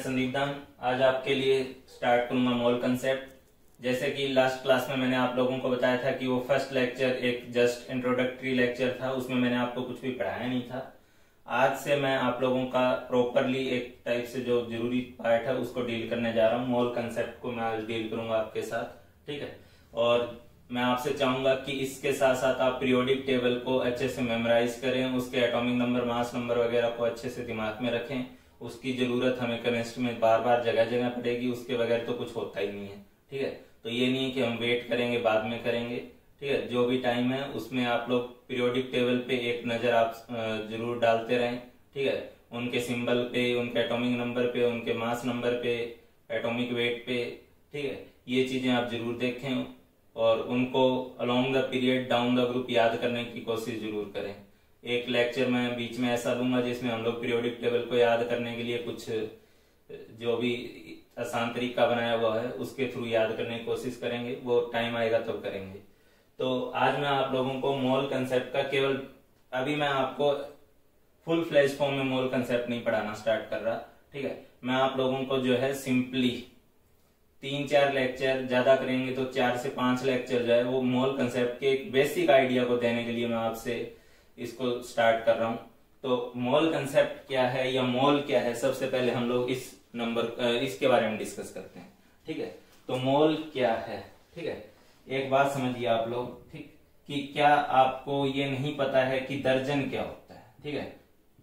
संदीप दान। आज आपके लिए स्टार्ट करूंगा मोल कंसेप्ट। जैसे कि लास्ट क्लास में मैंने आप लोगों को बताया था कि वो फर्स्ट लेक्चर एक जस्ट इंट्रोडक्टरी लेक्चर था, उसमें मैंने आपको कुछ भी पढ़ाया नहीं था। आज से मैं आप लोगों का प्रॉपरली एक टाइप से जो जरूरी पार्ट है उसको डील करने जा रहा हूँ। मोल कंसेप्ट को मैं आज डील करूंगा आपके साथ, ठीक है। और मैं आपसे चाहूंगा कि इसके साथ साथ आप पीरियोडिक टेबल को अच्छे से मेमोराइज करें, उसके एटॉमिक नंबर, मास नंबर वगैरह को अच्छे से दिमाग में रखें। उसकी जरूरत हमें केमिस्ट्री में बार बार जगह जगह पड़ेगी, उसके बगैर तो कुछ होता ही नहीं है, ठीक है। तो ये नहीं है कि हम वेट करेंगे बाद में करेंगे, ठीक है। जो भी टाइम है उसमें आप लोग पीरियोडिक टेबल पे एक नजर आप जरूर डालते रहें, ठीक है। उनके सिंबल पे, उनके एटॉमिक नंबर पे, उनके मास नंबर पे, एटॉमिक वेट पे, ठीक है। ये चीजें आप जरूर देखें और उनको along the period down the group याद करने की कोशिश जरूर करें। एक लेक्चर मैं बीच में ऐसा लूंगा जिसमें हम लोग पीरियोडिक टेबल को याद करने के लिए कुछ जो भी आसान तरीका बनाया हुआ है उसके थ्रू याद करने की कोशिश करेंगे। वो टाइम आएगा तो करेंगे। तो आज मैं आप लोगों को मोल कंसेप्ट का केवल अभी मैं आपको फुल फ्लैश फॉर्म में मोल कंसेप्ट नहीं पढ़ाना स्टार्ट कर रहा, ठीक है। मैं आप लोगों को जो है सिंपली 3-4 लेक्चर, ज्यादा करेंगे तो 4 से 5 लेक्चर जो है वो मोल कंसेप्ट के एक बेसिक आइडिया को देने के लिए मैं आपसे इसको स्टार्ट कर रहा हूं। तो मोल कंसेप्ट क्या है या मोल क्या है, सबसे पहले हम लोग इसके बारे में डिस्कस करते हैं, ठीक है। तो मोल क्या है, ठीक है। एक बात समझिए आप लोग, ठीक, कि क्या आपको ये नहीं पता है कि दर्जन क्या होता है, ठीक है।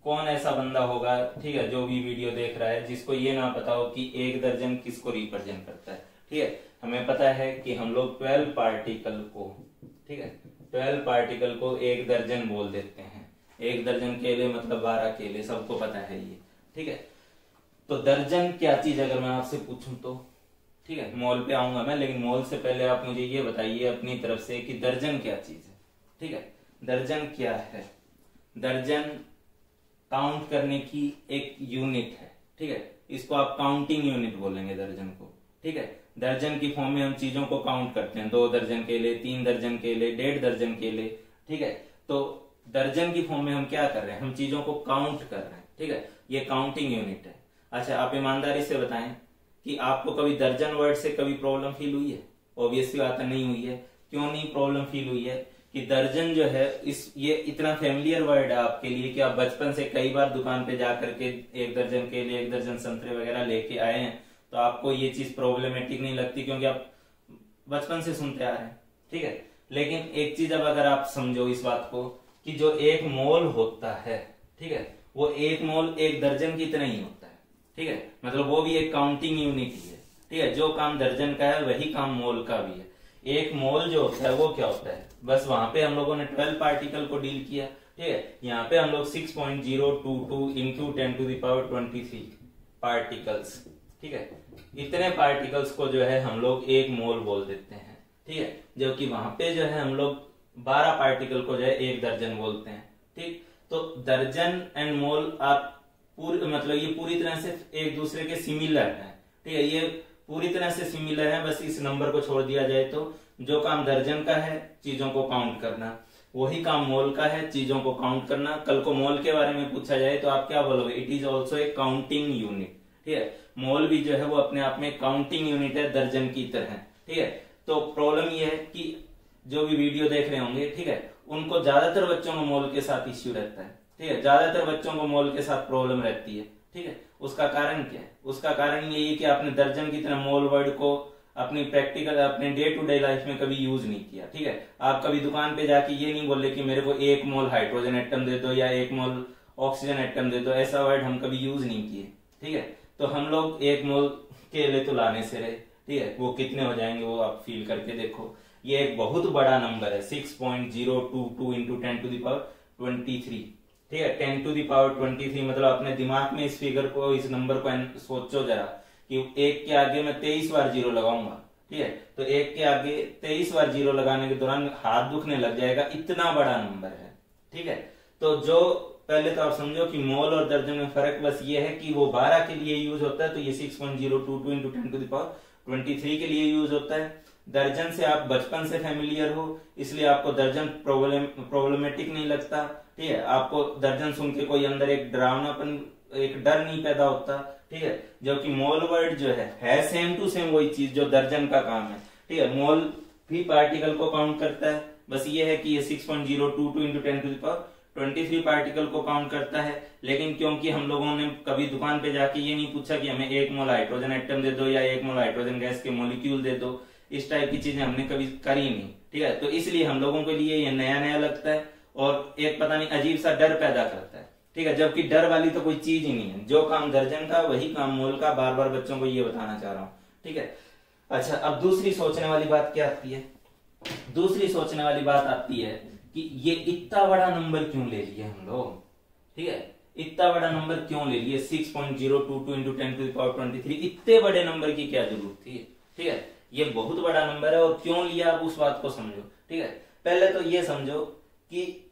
कौन ऐसा बंदा होगा, ठीक है, जो भी वीडियो देख रहा है जिसको ये ना पता हो कि एक दर्जन किसको रिप्रेजेंट करता है, ठीक है। हमें पता है कि हम लोग 12 पार्टिकल को, ठीक है, 12 पार्टिकल को एक दर्जन बोल देते हैं। एक दर्जन केले मतलब 12 केले, सबको पता है ये, ठीक है। तो दर्जन क्या चीज अगर मैं आपसे पूछूं तो, ठीक है, मोल पे आऊंगा मैं, लेकिन मोल से पहले आप मुझे ये बताइए अपनी तरफ से कि दर्जन क्या चीज है, ठीक है। दर्जन क्या है? दर्जन काउंट करने की एक यूनिट है, ठीक है। इसको आप काउंटिंग यूनिट बोलेंगे दर्जन को, ठीक है। दर्जन की फॉर्म में हम चीजों को काउंट करते हैं, 2 दर्जन केले, 3 दर्जन केले, 1.5 दर्जन केले, ठीक है। तो दर्जन की फॉर्म में हम क्या कर रहे हैं? हम चीजों को काउंट कर रहे हैं, ठीक है। ये काउंटिंग यूनिट है। अच्छा, आप ईमानदारी से बताएं कि आपको कभी दर्जन वर्ड से कभी प्रॉब्लम फील हुई है? ऑब्वियसली बात नहीं हुई है। क्यों नहीं प्रॉब्लम फील हुई है? कि दर्जन जो है ये इतना फेमिलियर वर्ड है आपके लिए कि आप बचपन से कई बार दुकान पे जाकर के 1 दर्जन केले, 1 दर्जन संतरे वगैरह लेके आए हैं, तो आपको ये चीज प्रॉब्लमेटिक नहीं लगती क्योंकि आप बचपन से सुनते आ रहे हैं, ठीक है। लेकिन एक चीज अब अगर आप समझो इस बात को कि जो एक मोल होता है, ठीक है, वो एक मोल 1 दर्जन की तरह ही होता है, ठीक है। मतलब वो भी एक काउंटिंग यूनिट ही है, ठीक है। जो काम दर्जन का है वही काम मोल का भी है। एक मोल जो होता है वो क्या होता है? बस वहां पे हम लोगों ने 12 पार्टिकल को डील किया, ठीक है। यहाँ पे हम लोग 6.022 इंटू 10⁻23 पार्टिकल्स, ठीक है, इतने पार्टिकल्स को जो है हम लोग एक मोल बोल देते हैं, ठीक है। जबकि वहां पे जो है हम लोग 12 पार्टिकल को जो है 1 दर्जन बोलते हैं, ठीक। तो दर्जन एंड मोल आप मतलब ये पूरी तरह से एक दूसरे के सिमिलर है, ठीक है। ये पूरी तरह से सिमिलर है, बस इस नंबर को छोड़ दिया जाए तो जो काम दर्जन का है चीजों को काउंट करना, वही काम मोल का है चीजों को काउंट करना। कल को मोल के बारे में पूछा जाए तो आप क्या बोलोगे? It is also a counting unit, ठीक है। मोल भी जो है वो अपने आप में काउंटिंग यूनिट है दर्जन की तरह, ठीक है। तो प्रॉब्लम ये है कि जो भी वीडियो देख रहे होंगे, ठीक है, उनको ज्यादातर बच्चों को मोल के साथ इश्यू रहता है, ठीक है। ज्यादातर बच्चों को मोल के साथ प्रॉब्लम रहती है, ठीक है। उसका कारण क्या है? उसका कारण यही है कि आपने दर्जन की तरह मोल वर्ड को अपनी प्रैक्टिकल, अपने डे टू डे लाइफ में कभी यूज नहीं किया, ठीक है। आप कभी दुकान पे जाके ये नहीं बोले कि मेरे को 1 मोल हाइड्रोजन एटम दे दो या 1 मोल ऑक्सीजन एटम दे दो, ऐसा वर्ड हम कभी यूज नहीं किए, ठीक है। तो हम लोग 1 मोल केले तो लाने से रहे, ठीक है। वो कितने हो जाएंगे वो आप फील करके देखो। ये एक बहुत बड़ा नंबर है, 6.022 इंटू 10⁻23, ठीक है। 10⁻23 मतलब अपने दिमाग में इस फिगर को, इस नंबर को सोचो जरा कि 1 के आगे मैं 23 बार 0 लगाऊंगा, ठीक है। तो 1 के आगे 23 बार 0 लगाने के दौरान हाथ दुखने लग जाएगा, इतना बड़ा नंबर है, ठीक है। तो जो पहले तो आप समझो कि मोल और दर्जन में फर्क बस ये है कि वो 12 के लिए यूज होता है, तो ये 6.022 इंटू 10⁻23 के लिए यूज होता है। दर्जन से आप बचपन से फेमिलियर हो, इसलिए आपको दर्जन प्रॉब्लमेटिक नहीं लगता, ठीक है। आपको दर्जन सुन के कोई अंदर एक डरावनापन एक डर नहीं पैदा होता, ठीक है। जबकि मोल वर्ड जो है सेम टू सेम वही चीज जो दर्जन का काम है, ठीक है। मोल भी पार्टिकल को काउंट करता है, बस ये है कि ये 6.022 इंटू 10⁻23 पार्टिकल को काउंट करता है। लेकिन क्योंकि हम लोगों ने कभी दुकान पे जाके ये नहीं पूछा कि हमें 1 मोल हाइड्रोजन एटम दे दो या 1 मोल हाइड्रोजन गैस के मॉलिक्यूल दे दो, इस टाइप की चीजें हमने कभी करी नहीं, ठीक है। तो इसलिए हम लोगों के लिए ये नया नया लगता है और एक पता नहीं अजीब सा डर पैदा करता है, ठीक है। जबकि डर वाली तो कोई चीज ही नहीं है, जो काम दर्जन का वही काम मोल का। बार बार बच्चों को ये बताना चाह रहा हूँ, ठीक है। अच्छा, अब दूसरी सोचने वाली बात क्या आती है? दूसरी सोचने वाली बात आती है कि ये इतना बड़ा नंबर क्यों ले लिए हम लोग, ठीक है। इतना बड़ा नंबर क्यों ले लिए? 6.022 इंटू 10⁻23, इतने बड़े नंबर की क्या जरूरत थी, ठीक है। ये बहुत बड़ा नंबर है और क्यों लिया, आप उस बात को समझो, ठीक है। पहले तो ये समझो कि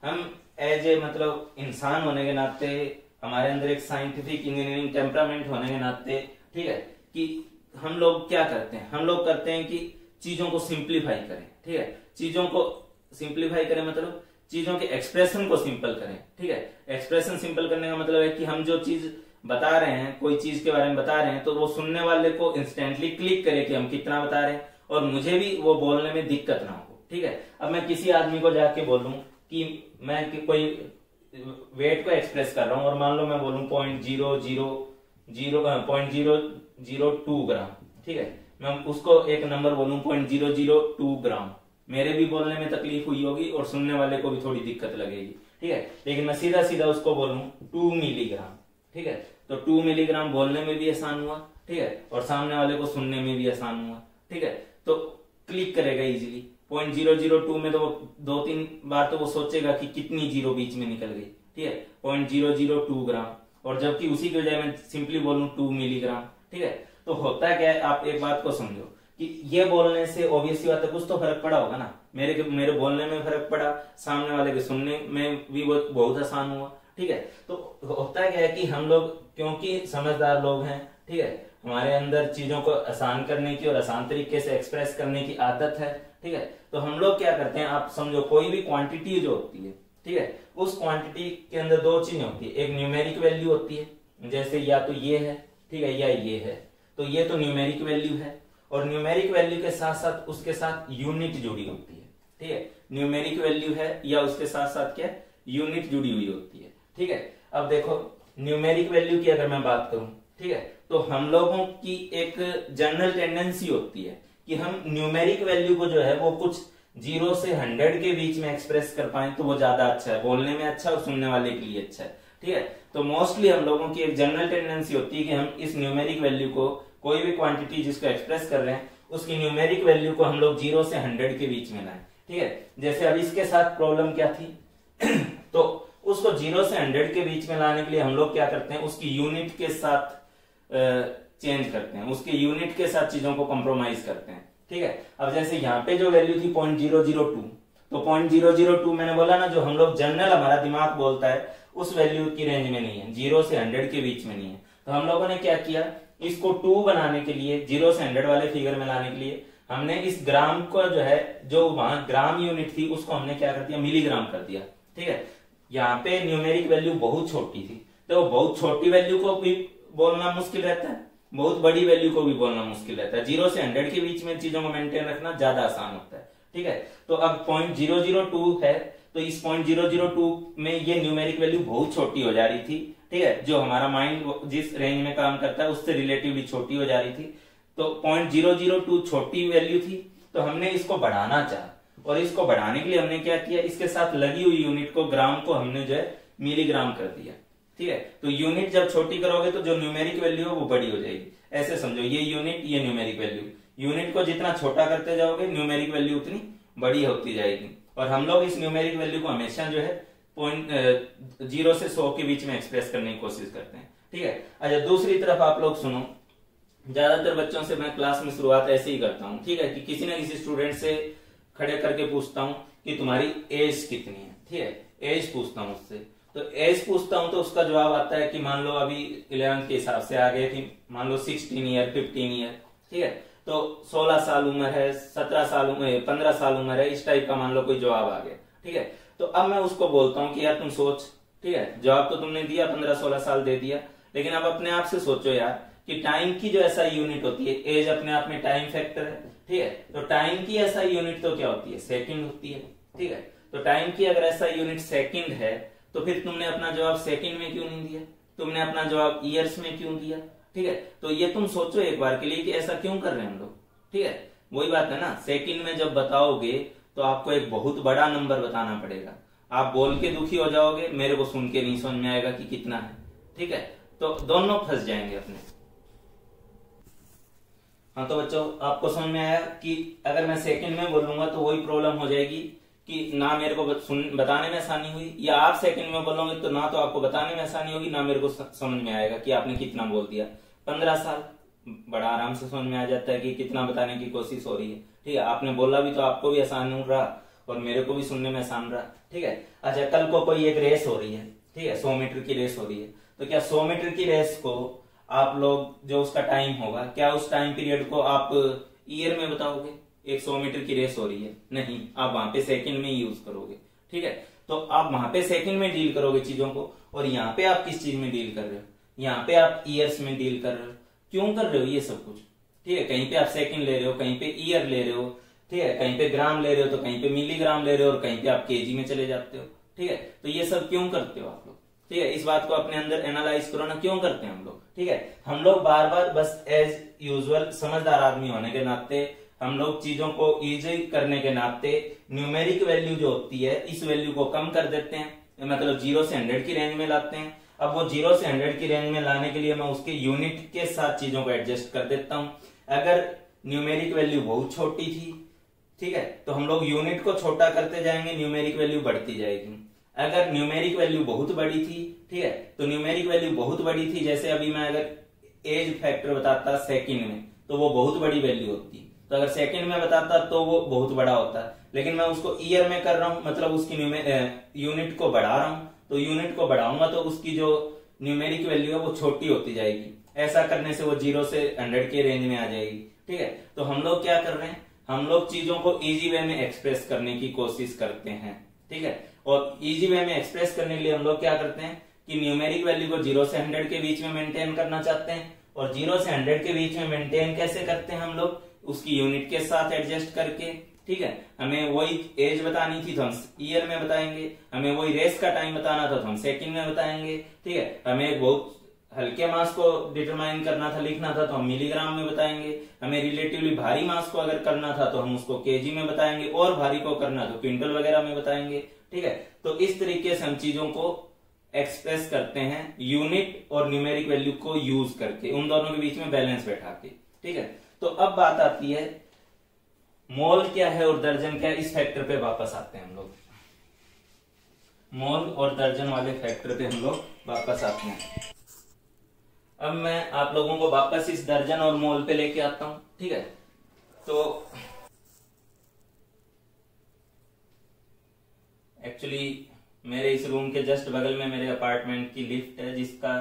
हम एज ए मतलब इंसान होने के नाते, हमारे अंदर एक साइंटिफिक इंजीनियरिंग टेम्परामेंट होने के नाते, ठीक है, कि हम लोग क्या करते हैं, हम लोग करते हैं कि चीजों को सिंप्लीफाई करें, ठीक है। चीजों को सिंप्लीफाई करें मतलब चीजों के एक्सप्रेशन को सिंपल करें, ठीक है। एक्सप्रेशन सिंपल करने का मतलब है कि हम जो चीज बता रहे हैं, कोई चीज के बारे में बता रहे हैं, तो वो सुनने वाले को इंस्टेंटली क्लिक करे कि हम कितना बता रहे हैं और मुझे भी वो बोलने में दिक्कत ना हो, ठीक है। अब मैं किसी आदमी को जाके बोलूं कि मैं कोई वेट को एक्सप्रेस कर रहा हूं और मान लो मैं बोलूं 0.002 ग्राम, ठीक है। मैं उसको एक नंबर बोलूं 0.002 ग्राम, मेरे भी बोलने में तकलीफ हुई होगी और सुनने वाले को भी थोड़ी दिक्कत लगेगी, ठीक है। लेकिन मैं सीधा सीधा उसको बोलूं 2 मिलीग्राम, ठीक है, तो 2 मिलीग्राम बोलने में भी आसान हुआ, ठीक है, और सामने वाले को सुनने में भी आसान हुआ, ठीक है। तो क्लिक करेगा इजीली। 0.002 में तो वो 2-3 बार तो वो सोचेगा कि कितनी जीरो बीच में निकल गई, ठीक है, 0.002 ग्राम। और जबकि उसी की बजाय मैं सिंपली बोलूं 2 मिलीग्राम, ठीक है। तो होता क्या है, आप एक बात को समझो कि ये बोलने से ऑब्वियसली बात है कुछ तो फर्क पड़ा होगा ना, मेरे बोलने में फर्क पड़ा, सामने वाले के सुनने में भी वो बहुत आसान हुआ, ठीक है। तो होता क्या है कि हम लोग क्योंकि समझदार लोग हैं, ठीक है, हमारे अंदर चीजों को आसान करने की और आसान तरीके से एक्सप्रेस करने की आदत है, ठीक है। तो हम लोग क्या करते हैं, आप समझो कोई भी क्वांटिटी जो होती है, ठीक है, उस क्वांटिटी के अंदर दो चीजें होती है, एक न्यूमेरिक वैल्यू होती है, जैसे या तो ये है, ठीक है, या ये है, तो ये तो न्यूमेरिक वैल्यू है। और न्यूमेरिक वैल्यू के साथ साथ उसके साथ यूनिट जुड़ी होती है, ठीक है। न्यूमेरिक वैल्यू है या उसके साथ साथ क्या यूनिट जुड़ी हुई होती है, ठीक है। अब देखो न्यूमेरिक वैल्यू की अगर मैं बात करूं, ठीक है, तो हम लोगों की एक जनरल टेंडेंसी होती है कि हम न्यूमेरिक वैल्यू को जो है वो कुछ 0 से 100 के बीच में एक्सप्रेस कर पाए तो वो ज्यादा अच्छा है, बोलने में अच्छा और सुनने वाले के लिए अच्छा है, ठीक है। तो मोस्टली हम लोगों की एक जनरल टेंडेंसी होती है कि हम इस न्यूमेरिक वैल्यू को, कोई भी क्वांटिटी जिसको एक्सप्रेस कर रहे हैं, उसकी न्यूमेरिक वैल्यू को हम लोग 0 से 100 के बीच में लाएं, ठीक है। जैसे अब इसके साथ प्रॉब्लम क्या थी तो उसको 0 से 100 के बीच में लाने के लिए हम लोग क्या करते हैं, उसकी यूनिट के साथ चेंज करते हैं, उसके यूनिट के साथ चीजों को कॉम्प्रोमाइज करते हैं, ठीक है। अब जैसे यहाँ पे जो वैल्यू थी 0.002, तो 0.002 मैंने बोला ना, जो हम लोग जनरल हमारा दिमाग बोलता है उस वैल्यू की रेंज में नहीं है, 0 से 100 के बीच में नहीं है। तो हम लोगों ने क्या किया, इसको 2 बनाने के लिए, 0 से 100 वाले फिगर में लाने के लिए हमने इस ग्राम को जो है, जो वहां ग्राम यूनिट थी उसको हमने क्या कर दिया, मिलीग्राम कर दिया, ठीक है। यहाँ पे न्यूमेरिक वैल्यू बहुत छोटी थी, तो बहुत छोटी वैल्यू को भी बोलना मुश्किल रहता है, बहुत बड़ी वैल्यू को भी बोलना मुश्किल रहता है। 0 से 100 के बीच में चीजों को मेंटेन रखना ज्यादा आसान होता है, ठीक है। तो अब 0.002 है, तो इस 0.002 में ये न्यूमेरिक वैल्यू बहुत छोटी हो जा रही थी, ठीक है। जो हमारा माइंड जिस रेंज में काम करता है उससे रिलेटिवली छोटी हो जा रही थी, तो 0.002 छोटी वैल्यू थी, तो हमने इसको बढ़ाना चाहा, और इसको बढ़ाने के लिए हमने क्या किया, इसके साथ लगी हुई यूनिट को, ग्राम को हमने जो है मिलीग्राम कर दिया, ठीक है। तो यूनिट जब छोटी करोगे तो जो न्यूमेरिक वैल्यू है वो बड़ी हो जाएगी, ऐसे समझो, ये यूनिट, ये न्यूमेरिक वैल्यू, यूनिट को जितना छोटा करते जाओगे न्यूमेरिक वैल्यू उतनी बड़ी होती जाएगी। और हम लोग इस न्यूमेरिक वैल्यू को हमेशा जो है 0 से 100 के बीच में एक्सप्रेस करने की कोशिश करते हैं, ठीक है। अच्छा, दूसरी तरफ आप लोग सुनो, ज्यादातर बच्चों से मैं क्लास में शुरुआत ऐसे ही करता हूँ, ठीक है, कि किसी न किसी स्टूडेंट से खड़े करके पूछता हूँ कि तुम्हारी एज कितनी है, ठीक है, एज पूछता हूँ उससे। तो एज पूछता हूं तो उसका जवाब आता है कि मान लो अभी 11th के हिसाब से आ गए थी, मान लो 16 ईयर, 15 ईयर, ठीक है। तो 16 साल उम्र है, 17 साल उम्र, 15 साल उम्र है, इस टाइप का मान लो कोई जवाब आ गया, ठीक है। तो अब मैं उसको बोलता हूँ कि यार तुम सोच ठीक है, जवाब तो तुमने दिया 15-16 साल दे दिया, लेकिन अब अपने आप से सोचो यार कि टाइम की जो एसआई यूनिट होती है, एज अपने आप में टाइम फैक्टर है, ठीक है, तो टाइम की एसआई यूनिट तो क्या होती है, सेकंड होती है, ठीक है। तो टाइम की अगर एसआई यूनिट सेकंड है तो फिर तुमने अपना जवाब सेकंड में क्यों नहीं दिया, तुमने अपना जवाब ईयर्स में क्यों दिया, ठीक है। तो ये तुम सोचो एक बार के लिए कि ऐसा क्यों कर रहे हैं हम लोग, ठीक है। वही बात है ना, सेकंड में जब बताओगे तो आपको एक बहुत बड़ा नंबर बताना पड़ेगा, आप बोल के दुखी हो जाओगे, मेरे को सुन के नहीं समझ में आएगा कि कितना है, ठीक है, तो दोनों फंस जाएंगे अपने। हाँ तो बच्चों आपको समझ में आया कि अगर मैं सेकंड में बोलूंगा तो वही प्रॉब्लम हो जाएगी कि ना मेरे को बताने में आसानी हुई, या आप सेकंड में बोलोगे तो ना तो आपको बताने में आसानी होगी, ना मेरे को समझ में आएगा कि आपने कितना बोल दिया। 15 साल बड़ा आराम से समझ में आ जाता है कि कितना बताने की कोशिश हो रही है, ठीक है, आपने बोला भी तो आपको भी आसान रहा और मेरे को भी सुनने में आसान रहा, ठीक है। अच्छा कल को कोई एक रेस हो रही है, ठीक है, 100 मीटर की रेस हो रही है, तो क्या 100 मीटर की रेस को आप लोग जो उसका टाइम होगा, क्या उस टाइम पीरियड को आप ईयर में बताओगे? एक 100 मीटर की रेस हो रही है, नहीं, आप वहां पे सेकंड में यूज करोगे, ठीक है। तो आप वहां पे सेकंड में डील करोगे चीजों को, और यहाँ पे आप किस चीज में डील कर रहे हो, यहाँ पे आप ईयर्स में डील कर रहे हो। क्यों कर रहे हो ये सब कुछ, ठीक है, कहीं पे आप सेकंड ले रहे हो, कहीं पे ईयर ले रहे हो, ठीक है, कहीं पे ग्राम ले रहे हो, तो कहीं पे मिलीग्राम ले रहे हो, और कहीं पे आप केजी में चले जाते हो, ठीक है। तो ये सब क्यों करते हो आप लोग, ठीक है, इस बात को अपने अंदर एनालाइज करो ना, क्यों करते हैं हम लोग, ठीक है। हम लोग बार बार बस एज यूजुअल समझदार आदमी होने के नाते, हम लोग चीजों को इजी करने के नाते न्यूमेरिक वैल्यू जो होती है इस वैल्यू को कम कर देते हैं, मतलब 0 से 100 की रेंज में लाते हैं। अब वो 0 से 100 की रेंज में लाने के लिए मैं उसके यूनिट के साथ चीजों को एडजस्ट कर देता हूं। अगर न्यूमेरिक वैल्यू बहुत छोटी थी, ठीक है, तो हम लोग यूनिट को छोटा करते जाएंगे, न्यूमेरिक वैल्यू बढ़ती जाएगी। अगर न्यूमेरिक वैल्यू बहुत बड़ी थी, ठीक है, तो न्यूमेरिक वैल्यू बहुत बड़ी थी, जैसे अभी मैं अगर एज फैक्टर बताता सेकंड में तो वो बहुत बड़ी वैल्यू होती, तो अगर सेकंड में बताता तो वो बहुत बड़ा होता, लेकिन मैं उसको ईयर में कर रहा हूं, मतलब उसकी यूनिट को बढ़ा रहा हूं, तो यूनिट को बढ़ाऊंगा तो उसकी जो न्यूमेरिक वैल्यू है वो छोटी होती जाएगी। ऐसा करने से वो 0 से 100 के रेंज में आ जाएगी, ठीक है। तो हम लोग क्या कर रहे हैं, हम लोग चीजों को इजी वे में एक्सप्रेस करने की कोशिश करते हैं, ठीक है। और इजी वे में एक्सप्रेस करने के लिए हम लोग क्या करते हैं कि न्यूमेरिक वैल्यू को 0 से 100 के बीच में मेंटेन करना चाहते हैं, और 0 से 100 के बीच में मेंटेन कैसे करते हैं हम लोग, उसकी यूनिट के साथ एडजस्ट करके, ठीक है। हमें वही एज बतानी थी तो हम ईयर में बताएंगे, हमें वही रेस का टाइम बताना था तो हम सेकंड में बताएंगे, ठीक है। हमें बहुत हल्के मास को डिटरमाइन करना था, लिखना था, तो हम मिलीग्राम में बताएंगे। हमें रिलेटिवली भारी मास को अगर करना था तो हम उसको केजी में बताएंगे, और भारी को करना तो क्विंटल वगैरह में बताएंगे, ठीक है। तो इस तरीके से हम चीजों को एक्सप्रेस करते हैं यूनिट और न्यूमेरिक वैल्यू को यूज करके, उन दोनों के बीच में बैलेंस बैठा के, ठीक है। तो अब बात आती है मोल क्या है और दर्जन क्या है, इस फैक्टर पे वापस आते हैं हम लोग। मोल और दर्जन वाले फैक्टर पे हम लोग वापस आते हैं। अब मैं आप लोगों को वापस इस दर्जन और मोल पे लेके आता हूं, ठीक है। तो एक्चुअली मेरे इस रूम के जस्ट बगल में मेरे अपार्टमेंट की लिफ्ट है, जिसका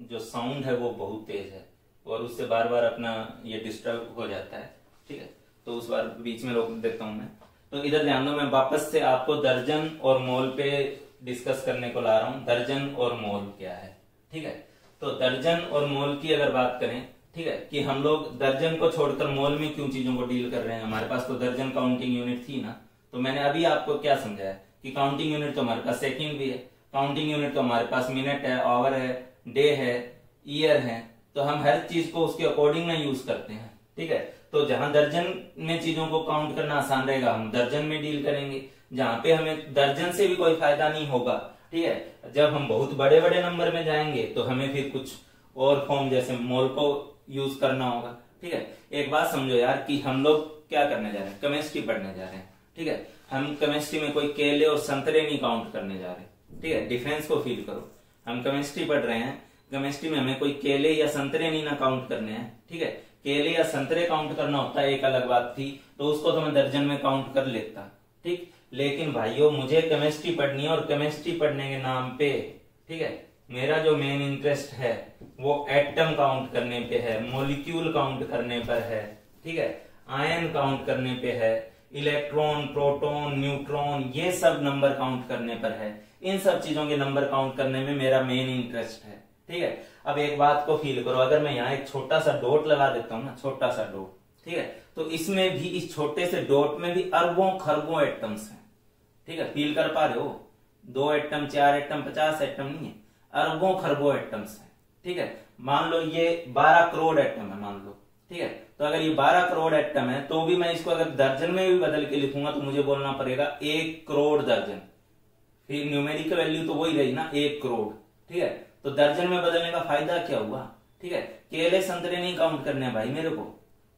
जो साउंड है वो बहुत तेज है, और उससे बार बार अपना ये डिस्टर्ब हो जाता है, ठीक है। तो उस बार बीच में रोक देता हूं मैं। तो इधर ध्यान दो, मैं वापस से आपको दर्जन और मोल पे डिस्कस करने को ला रहा हूं। दर्जन और मोल क्या है, ठीक है। तो दर्जन और मोल की अगर बात करें, ठीक है, कि हम लोग दर्जन को छोड़कर मोल में क्यों चीजों को डील कर रहे हैं, हमारे पास तो दर्जन काउंटिंग यूनिट थी ना। तो मैंने अभी आपको क्या समझाया कि काउंटिंग यूनिट तो हमारे पास सेकंड भी है, काउंटिंग यूनिट तो हमारे पास मिनट है, आवर है, डे है, ईयर है, तो हम हर चीज को उसके अकॉर्डिंग ना यूज करते हैं, ठीक है। तो जहां दर्जन में चीजों को काउंट करना आसान रहेगा हम दर्जन में डील करेंगे, जहां पे हमें दर्जन से भी कोई फायदा नहीं होगा, ठीक है। जब हम बहुत बड़े बड़े नंबर में जाएंगे तो हमें फिर कुछ और फॉर्म जैसे मोल को यूज करना होगा, ठीक है। एक बात समझो यार कि हम लोग क्या करने जा रहे हैं, केमिस्ट्री पढ़ने जा रहे हैं, ठीक है। हम केमिस्ट्री में कोई केले और संतरे नहीं काउंट करने जा रहे, ठीक है। डिफरेंस को फील करो, हम केमिस्ट्री पढ़ रहे हैं, केमिस्ट्री में हमें कोई केले या संतरे नहीं ना काउंट करने हैं, ठीक है। केले या संतरे काउंट करना होता है एक अलग बात थी, तो उसको तो मैं दर्जन में काउंट कर लेता, ठीक। लेकिन भाइयों मुझे केमिस्ट्री पढ़नी है, और केमिस्ट्री पढ़ने के नाम पे, ठीक है, मेरा जो मेन इंटरेस्ट है वो एटम काउंट करने पे है, मॉलिक्यूल काउंट करने पर है, ठीक है, आयन काउंट करने पे है, इलेक्ट्रॉन, प्रोटॉन, न्यूट्रॉन, ये सब नंबर काउंट करने पर है। इन सब चीजों के नंबर काउंट करने में मेरा मेन इंटरेस्ट है। ठीक है, अब एक बात को फील करो, अगर मैं यहाँ एक छोटा सा डॉट लगा देता हूँ ना, छोटा सा डॉट, ठीक है, तो इसमें भी, इस छोटे से डॉट में भी अरबों खरबों एटम्स हैं। ठीक है, फील कर पा रहे हो? 2 एटम, 4 एटम, 50 एटम नहीं है, अरबों खरबों एटम्स हैं। ठीक है, मान लो ये 12 करोड़ एटम है, मान लो। ठीक है, तो अगर ये 12 करोड़ एटम है तो भी मैं इसको अगर दर्जन में भी बदल के लिखूंगा तो मुझे बोलना पड़ेगा 1 करोड़ दर्जन। फिर न्यूमेरिकल वैल्यू तो वही रही ना, 1 करोड़। ठीक है, तो दर्जन में बदलने का फायदा क्या हुआ? ठीक है, केले संतरे नहीं काउंट करने भाई मेरे को,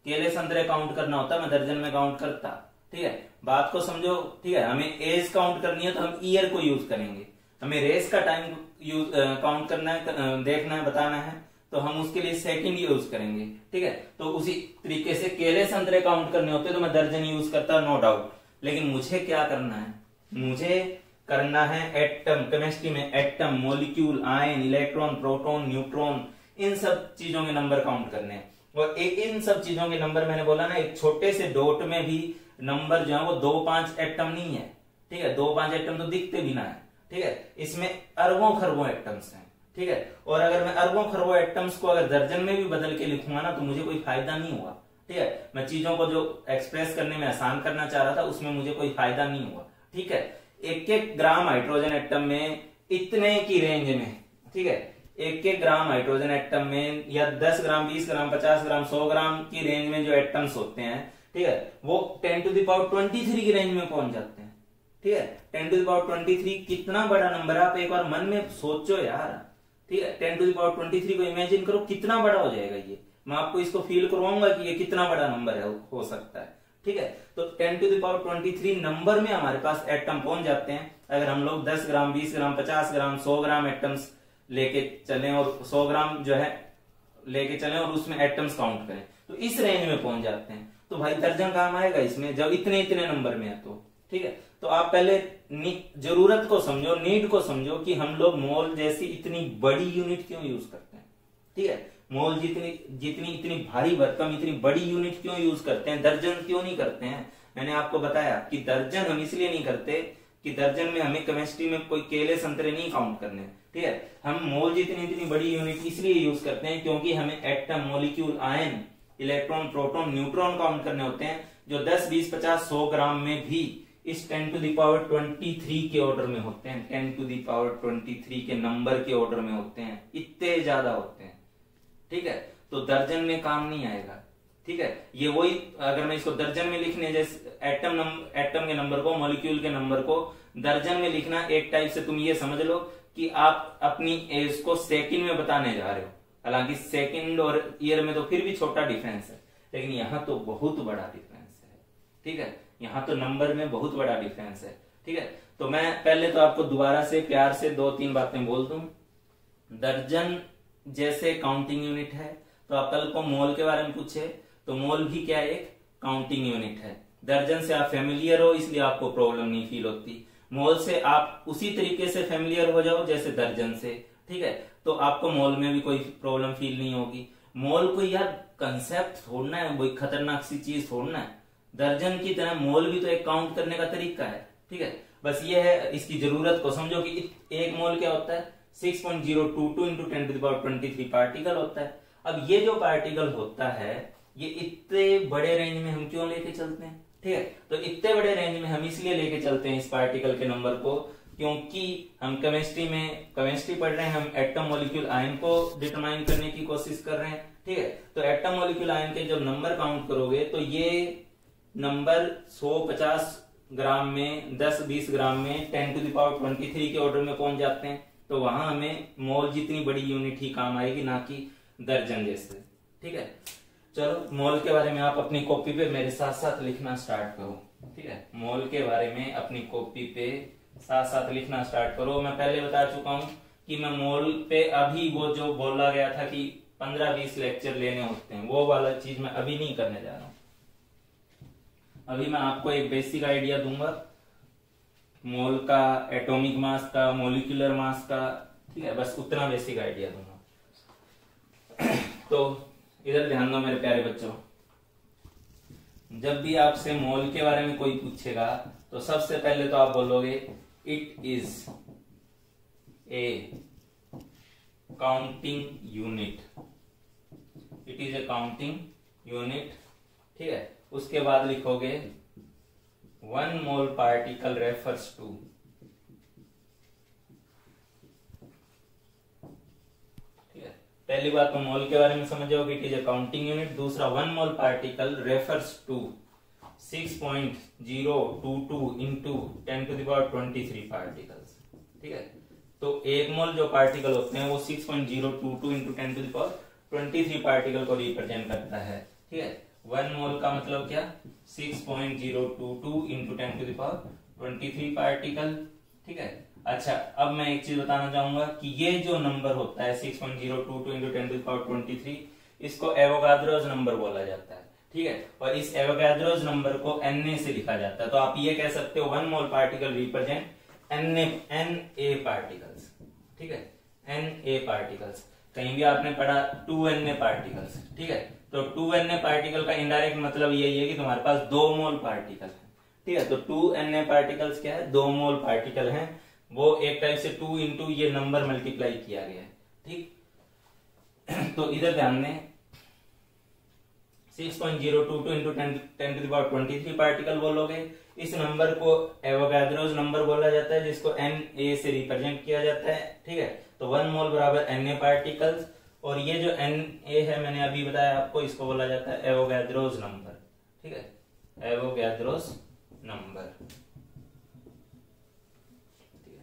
केले संतरे काउंट करना होता मैं दर्जन में काउंट करता। ठीक है, बात को समझो। ठीक है, हमें एज काउंट करनी है तो हम ईयर को यूज करेंगे, हमें रेस का टाइम यूज काउंट करना है, देखना है, बताना है, तो हम उसके लिए सेकंड यूज करेंगे। ठीक है, तो उसी तरीके से केले संतरे काउंट करने होते तो मैं दर्जन यूज करता, नो डाउट। लेकिन मुझे क्या करना है? मुझे करना है एटम, केमिस्ट्री में atom, molecule, ion, electron, proton, neutron, इन सब चीजों के नंबर काउंट करने हैं। और इन सब चीजों के नंबर, मैंने बोला ना, एक छोटे से डॉट में भी नंबर जो है वो 2-5 एटम नहीं है। ठीक है, 2-5 एटम तो दिखते भी ना है। ठीक है, इसमें अरबों खरबों एटम्स हैं। ठीक है, और अगर मैं अरबों खरबों एटम्स को अगर दर्जन में भी बदल के लिखूंगा ना तो मुझे कोई फायदा नहीं हुआ। ठीक है, मैं चीजों को जो एक्सप्रेस करने में आसान करना चाह रहा था उसमें मुझे कोई फायदा नहीं हुआ। ठीक है, 1-1 ग्राम हाइड्रोजन एटम में इतने की रेंज में, ठीक है, 1-1 ग्राम हाइड्रोजन एटम में या 10 ग्राम, 20 ग्राम, 50 ग्राम, 100 ग्राम की रेंज में जो एटम्स होते हैं, ठीक है, वो 10⁻23 की रेंज में पहुंच जाते हैं। ठीक है, 10⁻23 कितना बड़ा नंबर है, आप एक बार मन में सोचो यार। ठीक है, 10⁻23 को इमेजिन करो, कितना बड़ा हो जाएगा ये। मैं आपको इसको फील करवाऊंगा कि ये कितना बड़ा नंबर है, हो सकता है। ठीक है, तो 10⁻23 नंबर में हमारे पास एटम पहुंच जाते हैं अगर हम लोग 10 ग्राम, 20 ग्राम, 50 ग्राम, 100 ग्राम एटम्स लेके चलें और 100 ग्राम जो है लेके चलें और उसमें एटम्स काउंट करें, तो इस रेंज में पहुंच जाते हैं। तो भाई दर्जन काम आएगा इसमें जब इतने इतने नंबर में है तो। ठीक है, तो आप पहले जरूरत को समझो, नीड को समझो कि हम लोग मोल जैसी इतनी बड़ी यूनिट क्यों यूज करते हैं। ठीक है, मोल जितनी इतनी भारी भरकम इतनी बड़ी यूनिट क्यों यूज करते हैं, दर्जन क्यों नहीं करते हैं? मैंने आपको बताया कि दर्जन हम इसलिए नहीं करते कि दर्जन में हमें केमिस्ट्री में कोई केले संतरे नहीं काउंट करने। ठीक है, हम मोल जितनी इतनी बड़ी यूनिट इसलिए यूज करते हैं क्योंकि हमें atom, molecule, ion, electron, proton, neutron count करने होते हैं जो 10, 20, 50, 100 ग्राम में भी इस 10⁻23 के ऑर्डर में होते हैं, 10⁻23 के नंबर के ऑर्डर में होते हैं, इतने ज्यादा होते हैं। ठीक है, तो दर्जन में काम नहीं आएगा। ठीक है, ये वही अगर मैं इसको दर्जन में लिखने, जैसे एटम के नंबर को, मॉलिक्यूल के नंबर को दर्जन में लिखना, एक टाइप से तुम ये समझ लो कि आप अपनी एज को सेकंड में बताने जा रहे हो। हालांकि सेकंड और ईयर में तो फिर भी छोटा डिफरेंस है, लेकिन यहाँ तो बहुत बड़ा डिफरेंस है। ठीक है, यहाँ तो नंबर में बहुत बड़ा डिफरेंस है। ठीक है, तो मैं पहले तो आपको दोबारा से प्यार से 2-3 बातें बोल दूं। दर्जन जैसे काउंटिंग यूनिट है, तो आप कल को मोल के बारे में पूछे तो मोल भी क्या एक काउंटिंग यूनिट है। दर्जन से आप फेमिलियर हो इसलिए आपको प्रॉब्लम नहीं फील होती, मोल से आप उसी तरीके से फेमिलियर हो जाओ जैसे दर्जन से। ठीक है, तो आपको मोल में भी कोई प्रॉब्लम फील नहीं होगी। मोल कोई यार कंसेप्ट छोड़ना है, कोई खतरनाक सी चीज छोड़ना है। दर्जन की तरह मोल भी तो एक काउंट करने का तरीका है। ठीक है, बस ये है, इसकी जरूरत को समझो कि एक मोल क्या होता है, 6.022 × 10⁻23 पार्टिकल होता है। अब ये जो पार्टिकल होता है ये इतने बड़े रेंज में हम क्यों लेके चलते हैं? ठीक है, तो इतने बड़े रेंज में हम इसलिए लेके चलते हैं इस पार्टिकल के नंबर को क्योंकि हम केमिस्ट्री पढ़ रहे हैं, हम एटम, मॉलिक्यूल, आयन को डिटरमाइन करने की कोशिश कर रहे हैं। ठीक है, तो एटम, मॉलिक्यूल, आयन के जब नंबर काउंट करोगे तो ये नंबर 150 ग्राम में, 10-20 ग्राम में 10⁻23 के ऑर्डर में पहुंच जाते हैं। तो वहां हमें मोल जितनी बड़ी यूनिट ही काम आएगी, ना कि दर्जन जैसे। ठीक है, चलो मोल के बारे में आप अपनी कॉपी पे मेरे साथ साथ लिखना स्टार्ट करो। ठीक है, मोल के बारे में अपनी कॉपी पे साथ साथ लिखना स्टार्ट करो। मैं पहले बता चुका हूं कि मैं मोल पे अभी वो जो बोला गया था कि 15-20 लेक्चर लेने होते हैं, वो वाला चीज मैं अभी नहीं करने जा रहा हूं। अभी मैं आपको एक बेसिक आइडिया दूंगा मोल का, एटॉमिक मास का, मॉलिक्यूलर मास का। ठीक है, बस उतना बेसिक आइडिया दूंगा। तो इधर ध्यान दो मेरे प्यारे बच्चों, जब भी आपसे मोल के बारे में कोई पूछेगा तो सबसे पहले तो आप बोलोगे it is a counting unit, it is a counting unit, ठीक है। उसके बाद लिखोगे 1 मोल पार्टिकल रेफर्स टू, ठीक है। पहली बात तो मोल के बारे में समझ जाओगे, it is a counting unit. दूसरा 1 mole particle refers to 6.022 into 10⁻23 particles, ठीक है। तो 1 मोल जो पार्टिकल होते हैं वो 6.022 इंटू 10⁻23 पार्टिकल को रिप्रेजेंट करता है, ठीक है। 1 मोल का मतलब क्या, 6.022 इंटू 10⁻23 पार्टिकल, ठीक है। अच्छा, अब मैं एक चीज बताना चाहूंगा कि ये जो नंबर होता है 6.022 इंटू 10⁻23, इसको एवोगाद्रोस नंबर बोला जाता है, ठीक है। और इस एवोगाद्रोस नंबर को Na से लिखा जाता है। तो आप ये कह सकते हो 1 mole particle represent Na particles, ठीक है, Na पार्टिकल्स। कहीं भी आपने पढ़ा 2Na पार्टिकल्स, ठीक है। तो 2Na पार्टिकल का इनडायरेक्ट मतलब यही है कि तुम्हारे पास 2 मोल पार्टिकल है, ठीक है। तो 2Na पार्टिकल्स क्या है, 2 मोल पार्टिकल हैं। वो एक टाइप से 2 इंटू ये नंबर मल्टीप्लाई किया गया है, ठीक। तो इधर ध्यान दें, 6.022 इंटू 10⁻23 पार्टिकल बोलोगे। इस नंबर को एवोगाद्रोस नंबर बोला जाता है, जिसको Na से रिप्रेजेंट किया जाता है, ठीक है। तो 1 मोल बराबर Na पार्टिकल्स, और ये जो Na है मैंने अभी बताया आपको, इसको बोला जाता है एवोगाद्रोस नंबर, ठीक है, एवोगाद्रोस नंबर, ठीक है।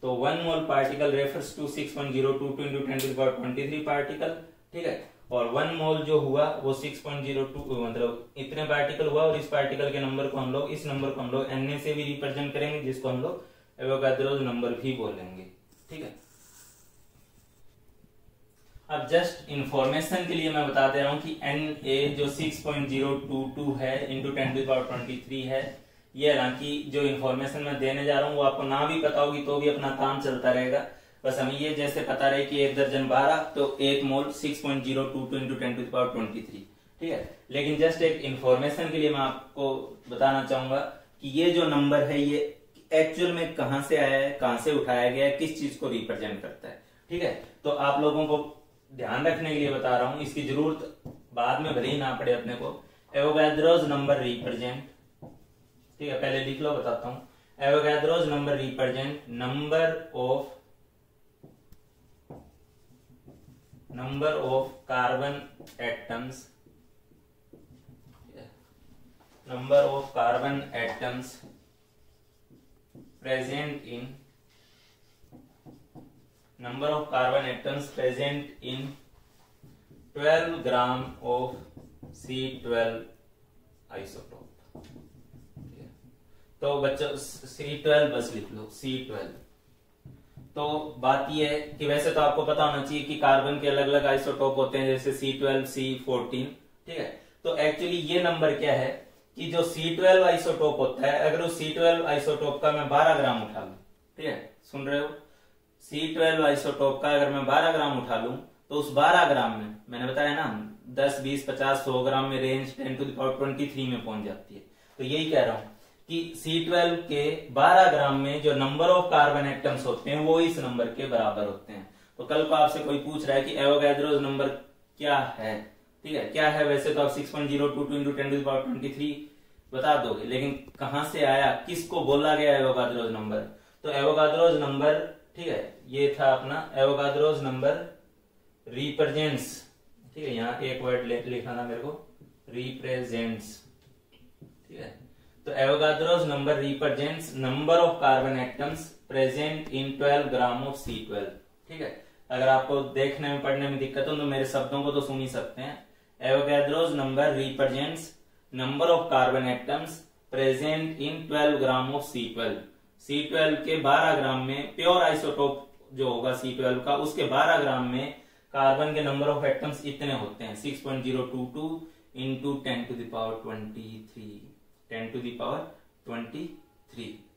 तो 1 mole particle refers to 6.022 into 10⁻23 particle, ठीक है। और 1 मोल जो हुआ वो 6.02 मतलब इतने पार्टिकल हुआ, और इस पार्टिकल के नंबर को हम लोग, इस नंबर को हम लोग Na से भी रिप्रेजेंट करेंगे, जिसको हम लोग एवोगाद्रोस नंबर भी बोलेंगे, ठीक है। अब जस्ट इंफॉर्मेशन के लिए मैं बता दे रहा हूं कि Na जो 6.022 है इंटू 10⁻23 है, ये हालांकि जो इंफॉर्मेशन मैं देने जा रहा हूँ वो आपको ना भी पता होगी तो भी अपना काम चलता रहेगा। बस हमें ये जैसे पता रहे कि 1 दर्जन 12 तो 1 मोल 6.022 इंटू 10⁻23, ठीक है। लेकिन जस्ट एक इंफॉर्मेशन के लिए मैं आपको बताना चाहूंगा कि ये जो नंबर है ये एक्चुअल में कहां से आया है, कहां से उठाया गया है, किस चीज को रिप्रेजेंट करता है, ठीक है। तो आप लोगों को ध्यान रखने के लिए बता रहा हूं, इसकी जरूरत बाद में भले ही ना पड़े अपने को। एवोगाद्रोस नंबर रिप्रेजेंट, ठीक है, पहले लिख लो, बताता हूं। Avogadro's number represent number of carbon atoms, number of carbon atoms present in, number of carbon atoms present in 12 gram of C12 isotope। तो बच्चों C12 बस लिख लो, C12। तो बात यह है कि वैसे तो आपको पता होना चाहिए कि कार्बन के अलग अलग आइसोटोप होते हैं, जैसे C12, C14, ठीक है। तो एक्चुअली ये नंबर क्या है कि जो C12 आइसोटोप होता है, अगर उस C12 आइसोटोप का मैं 12 ग्राम उठा लूं, ठीक है, सुन रहे हो, C12 आइसोटोप का अगर मैं 12 ग्राम उठा लूं तो उस 12 ग्राम में मैंने बताया ना 10, 20, 50, 100 ग्राम में रेंज 10⁻23 में पहुंच जाती है। तो यही कह रहा हूं कि C12 के 12 ग्राम में जो नंबर ऑफ कार्बन एटम्स होते हैं वो इस नंबर के बराबर होते हैं। तो कल को आपसे कोई पूछ रहा है कि एवोगाद्रोस नंबर क्या है, ठीक है, क्या है, वैसे तो आप 6.022 इंटू 10⁻23 बता दोगे, लेकिन कहां से आया, किसको बोला गया एवोगाद्रोस नंबर। तो एवोगाद्रोस नंबर, ठीक है, ये था अपना एवोगाद्रोस नंबर रिप्रेजेंट्स, ठीक है, यहाँ एक वर्ड लिखा था मेरे को, रिप्रेजेंट्स, ठीक है। तो Avogadro's number represents number of carbon atoms present in 12 gram of C12, ठीक है। अगर आपको देखने में पढ़ने में दिक्कत हो तो मेरे शब्दों को तो सुन ही सकते हैं। Avogadro's number represents number of carbon atoms present in 12 gram of C12। C12 के 12 ग्राम में प्योर आइसोटोप जो होगा C12 का, उसके 12 ग्राम में कार्बन के नंबर ऑफ एटम्स इतने होते हैं 6.022 इंटू 10⁻23,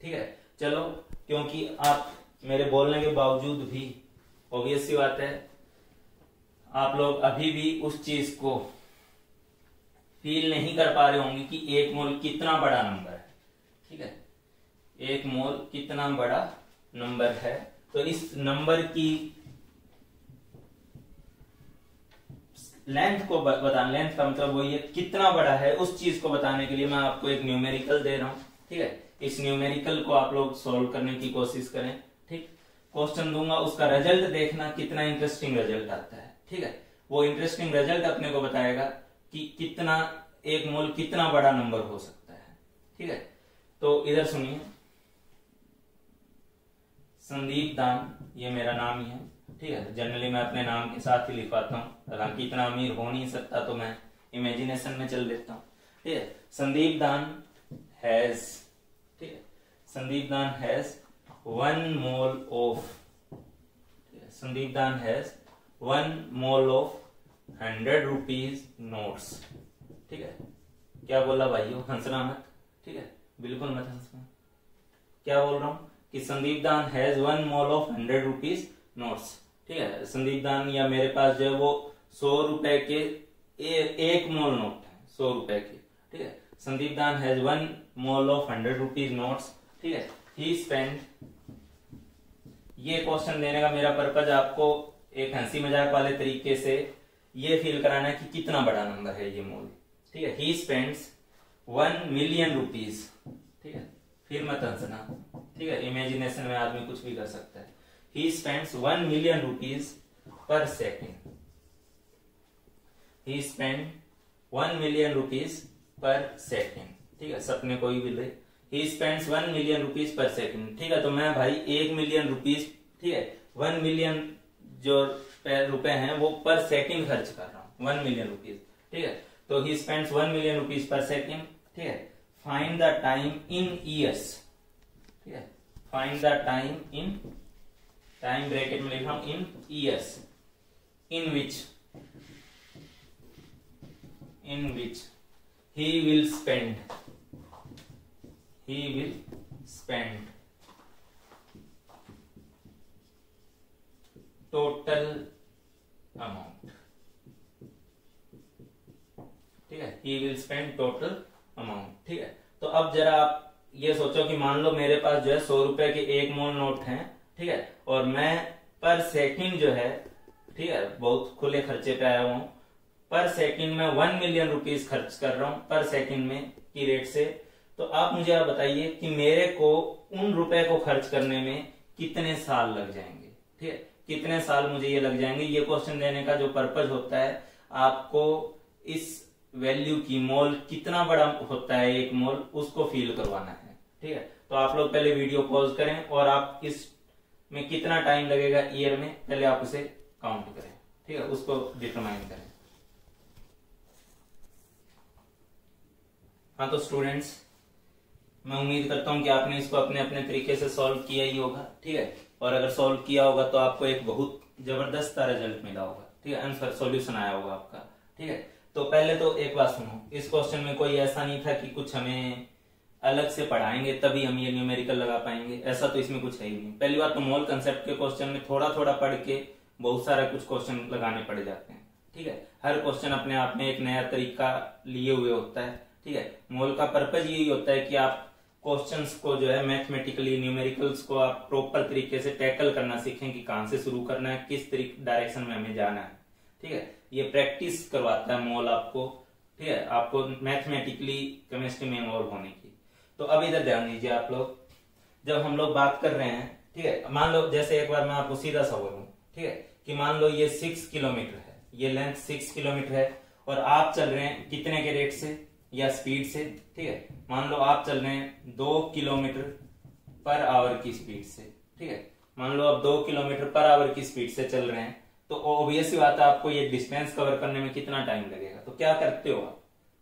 ठीक है। चलो, क्योंकि आप मेरे बोलने के बावजूद भी, ऑब्वियस सी बात है, आप लोग अभी भी उस चीज को फील नहीं कर पा रहे होंगे कि 1 मोल कितना बड़ा नंबर है। ठीक है, 1 मोल कितना बड़ा नंबर है। तो इस नंबर की लेंथ को बताना, लेंथ का मतलब वही है कितना बड़ा है, उस चीज को बताने के लिए मैं आपको एक न्यूमेरिकल दे रहा हूं। ठीक है, इस न्यूमेरिकल को आप लोग सॉल्व करने की कोशिश करें। ठीक, क्वेश्चन दूंगा, उसका रिजल्ट देखना कितना इंटरेस्टिंग रिजल्ट आता है। ठीक है, वो इंटरेस्टिंग रिजल्ट अपने को बताएगा कि कितना 1 मोल कितना बड़ा नंबर हो सकता है। ठीक है, तो इधर सुनिए, संदीप दान, ये मेरा नाम ही है। ठीक है, जनरली मैं अपने नाम के साथ ही लिखवाता हूँ, हालांकि इतना अमीर हो नहीं सकता तो मैं इमेजिनेशन में चल देता हूँ। ठीक है, संदीप दान हैज, ठीक है, संदीप दान हैज 1 मोल ऑफ, संदीप दान has 1 mole of 100 rupees notes. ठीक है, क्या बोला भाइयों, हंसना मत। ठीक है, बिल्कुल मत हंसना। क्या बोल रहा हूं कि संदीप दान has 1 mole of 100 rupees notes. ठीक है, संदीप दान या मेरे पास जो है वो 100 रुपए के 1 मोल नोट है, 100 रुपए के। ठीक है, संदीप दान has 1 mole of 100 rupees notes. ठीक है, ही स्पेंड, ये क्वेश्चन देने का मेरा पर्पज आपको एक हंसी मजाक वाले तरीके से ये फील कराना है कि कितना बड़ा नंबर है ये मोल। ठीक है, ही स्पेंड्स 1 मिलियन रुपीज। ठीक है, फिर मत हंसना। ठीक है, इमेजिनेशन में आदमी कुछ भी कर सकता है। He spends 1 million rupees per second. He spend 1 million rupees per second. ठीक है, सपने कोई भी ले। He spends 1 million rupees per second. ठीक है, तो मैं भाई 1 मिलियन रुपीज, ठीक है, 1 मिलियन जो रुपए हैं वो पर सेकंड खर्च कर रहा हूँ, 1 मिलियन रुपीज। ठीक है, तो he spends 1 million rupees per second. ठीक है, find the time in years. ठीक है, find the time in, time bracket में लिख रहा हूं इन years, in which he will spend total amount। ठीक है, he will spend total amount। ठीक है, तो अब जरा आप ये सोचो कि मान लो मेरे पास जो है 100 रुपए के 1 मोल नोट हैं। ठीक है, और मैं पर सेकंड जो है, ठीक है, बहुत खुले खर्चे पे आया हूं, पर सेकंड में 1 मिलियन रुपीज खर्च कर रहा हूं पर सेकंड में की रेट से। तो आप मुझे आप बताइए कि मेरे को उन रुपए को खर्च करने में कितने साल लग जाएंगे। ठीक है, कितने साल मुझे ये लग जाएंगे। ये क्वेश्चन देने का जो पर्पज होता है, आपको इस वैल्यू की, मोल कितना बड़ा होता है 1 मोल, उसको फील करवाना है। ठीक है, तो आप लोग पहले वीडियो पॉज करें और आप इस में कितना टाइम लगेगा ईयर में, पहले आप उसे काउंट करें। ठीक है, उसको डिटरमाइन करें। हाँ, तो स्टूडेंट्स, मैं उम्मीद करता हूं कि आपने इसको अपने अपने तरीके से सॉल्व किया ही होगा। ठीक है, और अगर सॉल्व किया होगा तो आपको एक बहुत जबरदस्त रिजल्ट मिला होगा। ठीक है, आंसर सॉल्यूशन आया होगा आपका। ठीक है, तो पहले तो एक बात सुनो, इस क्वेश्चन में कोई ऐसा नहीं था कि कुछ हमें अलग से पढ़ाएंगे तभी हम ये न्यूमेरिकल लगा पाएंगे, ऐसा तो इसमें कुछ है ही नहीं। पहली बात तो मोल कंसेप्ट के क्वेश्चन में थोड़ा थोड़ा पढ़ के बहुत सारा कुछ क्वेश्चन लगाने पड़ जाते हैं। ठीक है, हर क्वेश्चन अपने आप में एक नया तरीका लिए हुए होता है। ठीक है, मोल का पर्पज यही होता है कि आप क्वेश्चंस को जो है मैथमेटिकली, न्यूमेरिकल्स को आप प्रॉपर तरीके से टैकल करना सीखें कि कहां से शुरू करना है, किस डायरेक्शन में हमें जाना है। ठीक है, ये प्रैक्टिस करवाता है मोल आपको। ठीक है, आपको मैथमेटिकली केमिस्ट्री में इन्वॉल्व होने की। तो अब इधर ध्यान दीजिए आप लोग, जब हम लोग बात कर रहे हैं, ठीक है, मान लो जैसे एक बार मैं आपको सीधा सा बोलूं, ठीक है, कि मान लो ये 6 किलोमीटर है, ये लेंथ 6 किलोमीटर है और आप चल रहे हैं कितने के रेट से या स्पीड से। ठीक है, मान लो आप चल रहे हैं 2 किलोमीटर पर आवर की स्पीड से। ठीक है, मान लो आप 2 किलोमीटर पर आवर की स्पीड से चल रहे हैं, तो ऑब्वियस बात है आपको ये डिस्टेंस कवर करने में कितना टाइम लगेगा। तो क्या करते हो आप,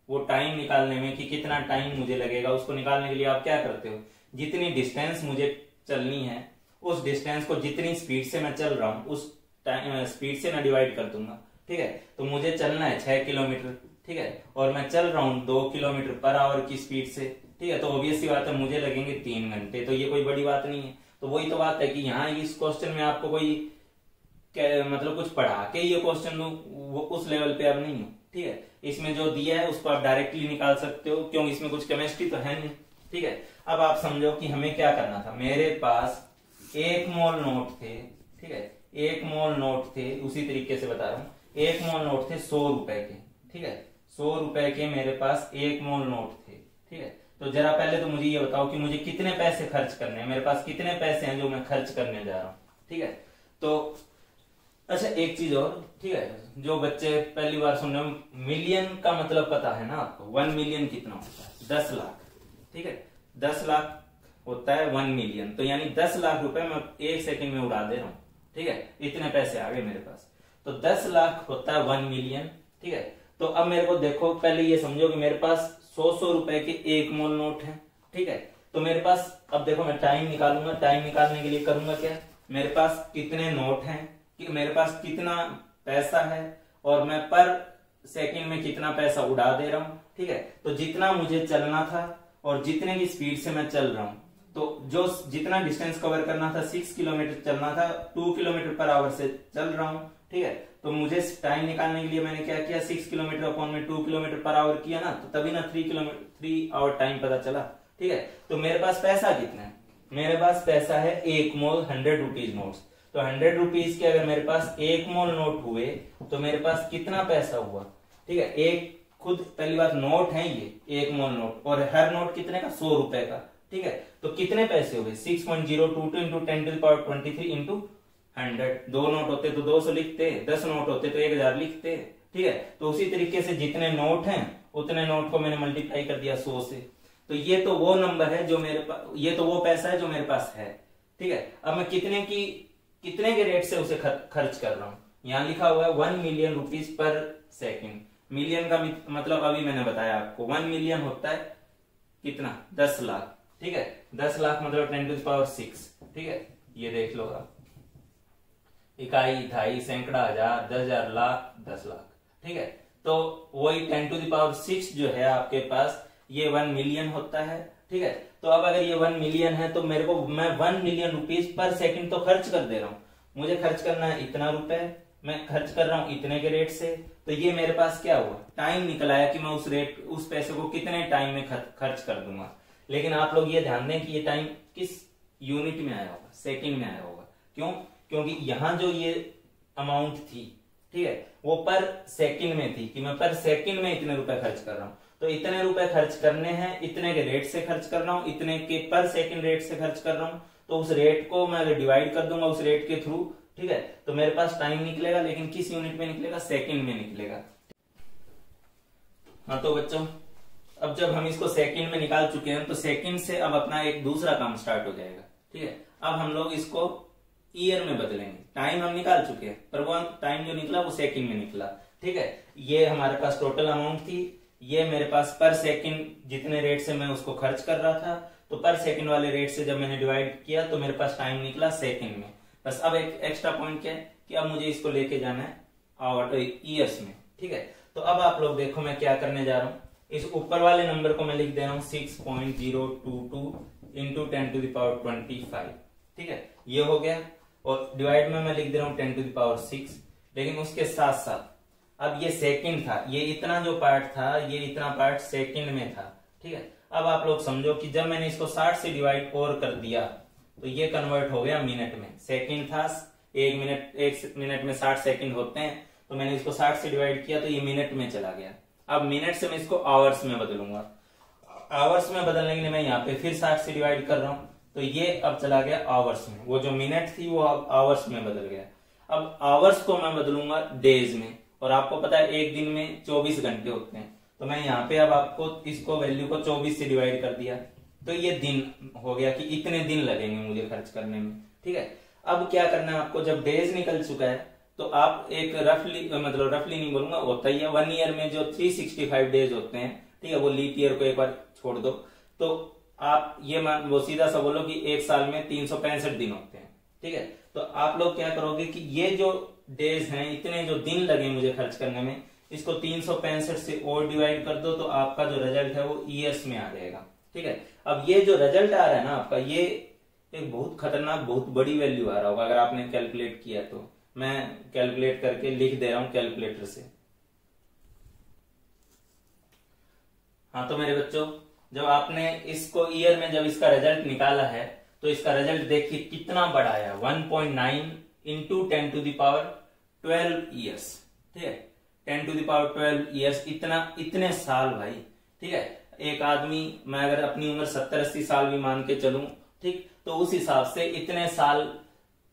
वो टाइम निकालने में कि कितना टाइम मुझे लगेगा, उसको निकालने के लिए आप क्या करते हो, जितनी डिस्टेंस मुझे चलनी है उस डिस्टेंस को जितनी स्पीड से मैं चल रहा हूं उस स्पीड से मैं डिवाइड कर दूंगा। ठीक है, तो मुझे चलना है 6 किलोमीटर। ठीक है, और मैं चल रहा हूं 2 किलोमीटर पर आवर की स्पीड से। ठीक है, तो ऑब्वियस सी बात है मुझे लगेंगे 3 घंटे, तो ये कोई बड़ी बात नहीं है। तो वही तो बात है कि यहाँ इस क्वेश्चन में आपको कोई मतलब कुछ पढ़ा के ये क्वेश्चन वो उस लेवल पे अब नहीं हो। ठीक है। इसमें जो दिया है उसको आप डायरेक्टली निकाल सकते हो, क्योंकि इसमें कुछ केमिस्ट्री तो है नहीं, ठीक है। अब आप समझो कि हमें क्या करना था। मेरे पास 1 मोल नोट थे, ठीक है, 1 मोल नोट थे, उसी तरीके से बता रहा हूं, 1 मोल नोट थे 100 रुपए के, ठीक है, 100 रुपए के मेरे पास 1 मोल नोट थे, ठीक है। तो जरा पहले तो मुझे ये बताओ कि मुझे कितने पैसे खर्च करने हैं, मेरे पास कितने पैसे हैं जो मैं खर्च करने जा रहा हूं, ठीक है। तो अच्छा एक चीज और, ठीक है, जो बच्चे पहली बार सुन रहे हो, मिलियन का मतलब पता है ना आपको, 1 मिलियन कितना होता है, 10 लाख, ठीक है, 10 लाख होता है 1 मिलियन। तो यानी 10 लाख रुपए मैं 1 सेकंड में उड़ा दे रहा हूं, ठीक है, इतने पैसे आ गए मेरे पास। तो 10 लाख होता है 1 मिलियन, ठीक है। तो अब मेरे को देखो, पहले ये समझो कि मेरे पास 100 रुपए के 1 मोल नोट है, ठीक है। तो मेरे पास, अब देखो मैं टाइम निकालूंगा, टाइम निकालने के लिए करूंगा क्या, मेरे पास कितने नोट हैं, कि मेरे पास कितना पैसा है, और मैं पर सेकंड में कितना पैसा उड़ा दे रहा हूं, ठीक है। तो जितना मुझे चलना था और जितने की स्पीड से मैं चल रहा हूं, तो जो जितना डिस्टेंस कवर करना था 6 किलोमीटर चलना था, 2 किलोमीटर पर आवर से चल रहा हूं, ठीक है। तो मुझे टाइम निकालने के लिए मैंने क्या किया, 6 किलोमीटर अपॉन में 2 किलोमीटर पर आवर किया ना, तो तभी ना 3 आवर टाइम पता चला, ठीक है। तो मेरे पास पैसा कितना है, मेरे पास पैसा है 1 मोल 100 रुपीज नोट्स। तो 100 रुपीज के अगर मेरे पास 1 मोल नोट हुए तो मेरे पास कितना पैसा हुआ, ठीक है। एक खुद पहली बात नोट है ये 1 मोल नोट, और हर नोट कितने का, 100 रुपए का, ठीक है। तो कितने पैसे हो गए, 6.022 इंटू 10⁻23 इंटू 100। 2 नोट होते तो 200 लिखते, 10 नोट होते तो 1000 लिखते, ठीक है। तो उसी तरीके से जितने नोट हैं उतने नोट को मैंने मल्टीप्लाई कर दिया 100 से। तो ये तो वो नंबर है जो मेरे पास, ये तो वो पैसा है जो मेरे पास है, ठीक है। अब मैं कितने के रेट से उसे खर्च कर रहा हूं, यहां लिखा हुआ है 1 million rupees per second. Million का मतलब अभी मैंने बताया आपको, 1 मिलियन होता है कितना, 10 लाख, ठीक है। 10 लाख मतलब 10⁻6, ठीक है। ये देख लो आप, इकाई, ढाई, सैकड़ा, हजार, 10,000, लाख, 10 लाख, ठीक है। तो वही 10⁻6 जो है आपके पास, ये 1 मिलियन होता है, ठीक है। तो अब अगर ये 1 मिलियन है तो मेरे को, मैं 1 मिलियन रुपीज पर सेकंड तो खर्च कर दे रहा हूं, मुझे खर्च करना है इतना रुपए, मैं खर्च कर रहा हूं इतने के रेट से। तो ये मेरे पास क्या हुआ, टाइम निकल आया कि मैं उस पैसे को कितने टाइम में खर्च कर दूंगा। लेकिन आप लोग ये ध्यान दें कि ये टाइम किस यूनिट में आया होगा, सेकंड में आया होगा। क्यों, क्योंकि यहां जो ये अमाउंट थी, ठीक है, वो पर सेकंड में थी कि मैं पर सेकंड में इतने रुपए खर्च कर रहा हूं। तो इतने रुपए खर्च करने हैं, इतने के रेट से खर्च कर रहा हूं, इतने के पर सेकंड रेट से खर्च कर रहा हूं। तो उस रेट को मैं अगर डिवाइड कर दूंगा उस रेट के थ्रू, ठीक है, तो मेरे पास टाइम निकलेगा, लेकिन किस यूनिट में निकलेगा, सेकंड में निकलेगा। हाँ तो बच्चों, अब जब हम इसको सेकंड में निकाल चुके हैं तो सेकंड से अब अपना एक दूसरा काम स्टार्ट हो जाएगा, ठीक है। अब हम लोग इसको ईयर में बदलेंगे। टाइम हम निकाल चुके हैं, पर वो टाइम जो निकला वो सेकंड में निकला, ठीक है। ये हमारे पास टोटल अमाउंट थी, ये मेरे पास पर सेकंड जितने रेट से मैं उसको खर्च कर रहा था, तो पर सेकंड वाले रेट से जब मैंने डिवाइड किया तो मेरे पास टाइम निकला सेकंड में। बस अब एक एक्स्ट्रा पॉइंट क्या है कि अब मुझे इसको लेके जाना है आवर ईयर्स में, ठीक है। तो अब आप लोग देखो मैं क्या करने जा रहा हूं, इस ऊपर वाले नंबर को मैं लिख दे रहा हूं 6.022 इंटू 10⁻25, ठीक है, ये हो गया। और डिवाइड में मैं लिख दे रहा हूं 10⁻6। लेकिन उसके साथ साथ अब ये सेकंड था, ये इतना जो पार्ट था, ये इतना पार्ट सेकंड में था, ठीक है। अब आप लोग समझो कि जब मैंने इसको 60 से डिवाइड और कर दिया तो ये कन्वर्ट हो गया मिनट में। सेकंड था 1 मिनट में 60 सेकंड होते हैं, तो मैंने इसको 60 से डिवाइड किया तो ये मिनट में चला गया। अब मिनट से मैं इसको आवर्स में बदलूंगा। आवर्स में बदलने के लिए मैं यहाँ पे फिर 60 से डिवाइड कर रहा हूं, तो ये अब चला गया आवर्स में। वो जो मिनट थी वो अब आवर्स में बदल गया। अब आवर्स को मैं बदलूंगा डेज में, और आपको पता है एक दिन में 24 घंटे होते हैं, तो मैं यहाँ पे अब आपको इसको वैल्यू को 24 से डिवाइड कर दिया, तो ये दिन हो गया कि इतने दिन लगेंगे मुझे खर्च करने में, ठीक है। अब क्या करना है आपको, जब डेज निकल चुका है तो आप एक रफली नहीं बोलूंगा, होता ही है 1 ईयर में जो 365 डेज होते हैं, ठीक है, वो लीप ईयर को एक बार छोड़ दो, तो आप ये वो सीधा सा बोलो कि एक साल में 365 दिन होते हैं, ठीक है। तो आप लोग क्या करोगे कि ये जो डेज हैं, इतने जो दिन लगे मुझे खर्च करने में, इसको 365 से और डिवाइड कर दो, तो आपका जो रिजल्ट है वो ईयर्स में आ जाएगा, ठीक है। अब ये जो रिजल्ट आ रहा है ना आपका, ये एक बहुत खतरनाक, बहुत बड़ी वैल्यू आ रहा होगा अगर आपने कैलकुलेट किया तो। मैं कैलकुलेट करके लिख दे रहा हूं कैलकुलेटर से। हाँ तो मेरे बच्चों, जब आपने इसको ईयर में जब इसका रिजल्ट निकाला है तो इसका रिजल्ट देखिए कितना बड़ा आया, 1.9 into 10 to the power 12 years. ठीक है, 10 टू द पावर 12 ईयर्स, इतने साल भाई। ठीक है, एक आदमी, मैं अगर अपनी उम्र 70-80 साल भी मान के चलूं, ठीक, तो उस हिसाब से इतने साल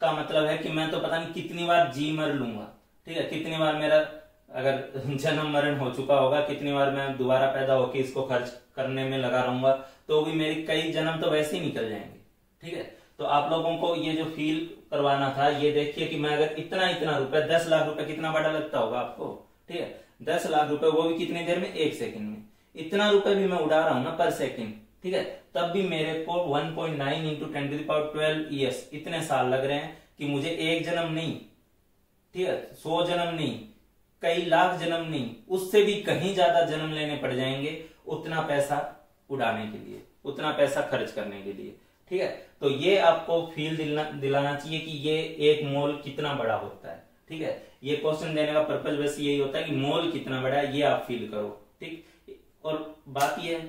का मतलब है कि मैं तो पता नहीं कितनी बार जी मर लूंगा। ठीक है, कितनी बार मेरा अगर जन्म मरण हो चुका होगा, कितनी बार मैं दोबारा पैदा होकर इसको खर्च करने में लगा रहूंगा, तो भी मेरी कई जन्म तो वैसे ही निकल जाएंगे। ठीक है, तो आप लोगों को ये जो फील करवाना था, ये देखिए कि मैं अगर इतना रुपए, 10 लाख रुपए कितना बड़ा लगता होगा आपको। ठीक है, 10 लाख रुपए, वो भी कितनी देर में, 1 सेकंड में। इतना रुपए भी मैं उड़ा रहा हूं ना पर सेकंड। ठीक है, तब भी मेरे को 1.9 into 10 to the power 12 years, इतने साल लग रहे हैं कि मुझे एक जन्म नहीं, ठीक है, 100 जन्म नहीं, कई लाख जन्म नहीं, उससे भी कहीं ज्यादा जन्म लेने पड़ जाएंगे उतना पैसा उड़ाने के लिए, उतना पैसा खर्च करने के लिए। ठीक है, तो ये आपको फील दिलाना चाहिए कि ये एक मोल कितना बड़ा होता है। ठीक है, ये क्वेश्चन देने का पर्पज बस यही होता है कि मोल कितना बड़ा है, ये आप फील करो। ठीक, और बात ये है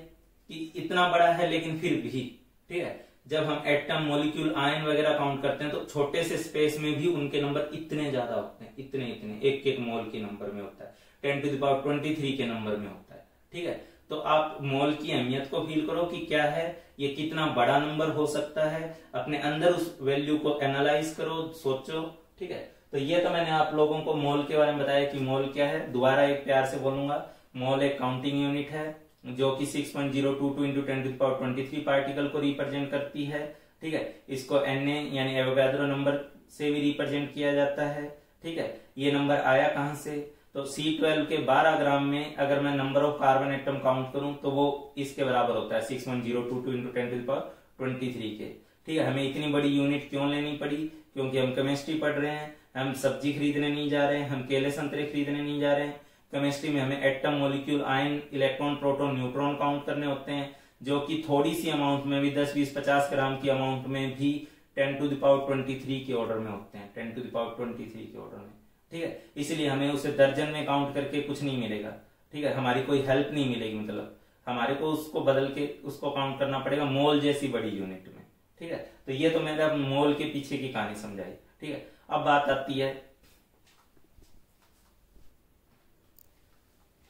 कि इतना बड़ा है लेकिन फिर भी, ठीक है, जब हम एटम, मॉलिक्यूल, आयन वगैरह काउंट करते हैं तो छोटे से स्पेस में भी उनके नंबर इतने ज्यादा होते हैं, इतने एक मोल के नंबर में होता है, 10 टू द पावर 23 के नंबर में होता है। ठीक है, तो आप मोल की अहमियत को फील करो कि क्या है, ये कितना बड़ा नंबर हो सकता है, अपने अंदर उस वैल्यू को एनालाइज करो, सोचो। ठीक है, तो ये तो मैंने आप लोगों को मोल के बारे में बताया कि मोल क्या है। दोबारा एक प्यार से बोलूंगा, मोल एक काउंटिंग यूनिट है जो कि 6.022 into 10 to the power 23 particle को रिप्रेजेंट करती है। ठीक है, इसको Na यानी एवोगाड्रो नंबर से भी रिप्रेजेंट किया जाता है। ठीक है, ये नंबर आया कहां से, तो C12 के 12 ग्राम में अगर मैं number of carbon atom count करूं तो वो इसके बराबर होता है 6.022 इंटू 10 टू द पावर 23 के। ठीक है, हमें इतनी बड़ी यूनिट क्यों लेनी पड़ी, क्योंकि हम केमिस्ट्री पढ़ रहे हैं, हम सब्जी खरीदने नहीं जा रहे हैं, हम केले संतरे खरीदने नहीं जा रहे हैं। केमिस्ट्री में हमें atom, molecule, ion, electron, proton, neutron count करने होते हैं, जो कि थोड़ी सी अमाउंट में भी 10, 20, 50 ग्राम की अमाउंट में भी 10 टू द पावर 23 के ऑर्डर में होते हैं, 10 टू द पावर 23 के ऑर्डर में। ठीक है, इसलिए हमें उसे दर्जन में काउंट करके कुछ नहीं मिलेगा। ठीक है, हमारी कोई हेल्प नहीं मिलेगी, मतलब हमारे को उसको बदल के उसको काउंट करना पड़ेगा मोल जैसी बड़ी यूनिट में। ठीक है, तो ये तो मैंने अब मोल के पीछे की कहानी समझाई। ठीक है, अब बात आती है,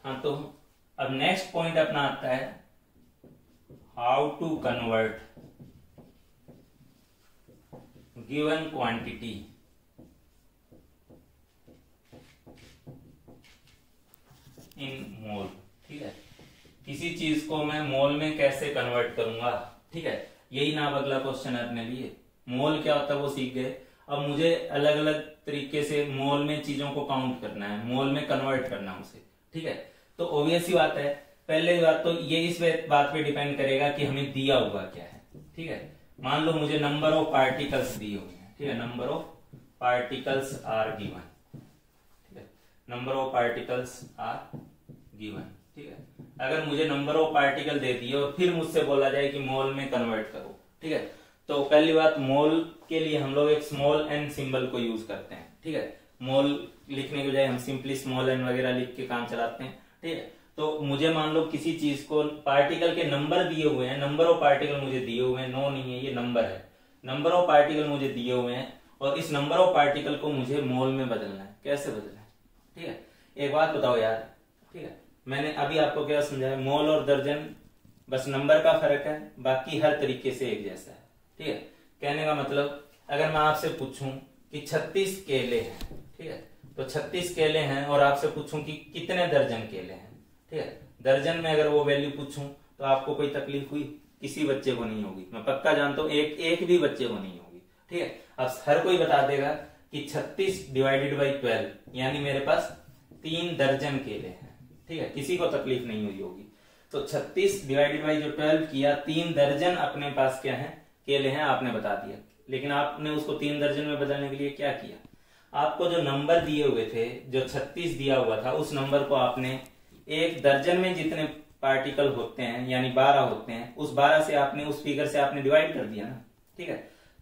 हाँ, तो अब नेक्स्ट पॉइंट अपना आता है how to convert given quantity in mole. ठीक है, किसी चीज को मैं मोल में कैसे कन्वर्ट करूंगा। ठीक है, यही ना अब अगला क्वेश्चन है अपने लिए, मोल क्या होता है वो सीख गए। अब मुझे अलग अलग तरीके से मोल में चीजों को काउंट करना है, मोल में कन्वर्ट करना है उसे। ठीक है, तो ऑब्वियस ही बात है, पहले बात तो ये इस बात पे डिपेंड करेगा कि हमें दिया हुआ क्या है। ठीक है, मान लो मुझे नंबर ऑफ पार्टिकल्स दिए हुए हैं। ठीक है, number of particles are given. ठीक है, number of particles are given. ठीक है, अगर मुझे नंबर ऑफ पार्टिकल दे दिए और फिर मुझसे बोला जाए कि मोल में कन्वर्ट करो। ठीक है, तो पहली बात, मोल के लिए हम लोग एक स्मॉल एन सिंबल को यूज करते हैं। ठीक है, मोल लिखने के बजाय हम सिंपली स्मॉल एन वगैरह लिख के काम चलाते हैं। ठीक है, तो मुझे मान लो किसी चीज को पार्टिकल के नंबर दिए हुए हैं, नंबर ऑफ पार्टिकल मुझे दिए हुए हैं, नो नहीं है, ये नंबर है, नंबर ऑफ पार्टिकल मुझे दिए हुए हैं और इस नंबर ऑफ पार्टिकल को मुझे मोल में बदलना है। कैसे बदलना है? ठीक है, एक बात बताओ यार। ठीक है, मैंने अभी आपको क्या समझाया, मोल और दर्जन बस नंबर का फर्क है, बाकी हर तरीके से एक जैसा है। ठीक है, कहने का मतलब, अगर मैं आपसे पूछूं कि 36 केले हैं, ठीक है, तो 36 केले हैं और आपसे पूछूं कि कितने दर्जन केले हैं, ठीक है, दर्जन में अगर वो वैल्यू पूछूं तो आपको कोई तकलीफ हुई? किसी बच्चे को नहीं होगी, मैं पक्का जानता हूं, एक भी बच्चे को नहीं होगी। ठीक है, अब हर कोई बता देगा कि 36 डिवाइडेड बाई 12 यानी मेरे पास 3 दर्जन केले हैं। ठीक है, किसी को तकलीफ नहीं हुई होगी। तो 36 डिवाइडेड बाई जो 12 किया, 3 दर्जन अपने पास क्या है, केले हैं, आपने बता दिया। लेकिन आपने उसको 3 दर्जन में बदलने के लिए क्या किया, आपको जो नंबर दिए हुए थे, जो 36 दिया हुआ था, उस नंबर को आपने एक दर्जन में जितने पार्टिकल होते हैं यानी 12 होते हैं, उस 12 से आपने, उस फिगर से आपने डिवाइड कर दिया ना। ठीक है,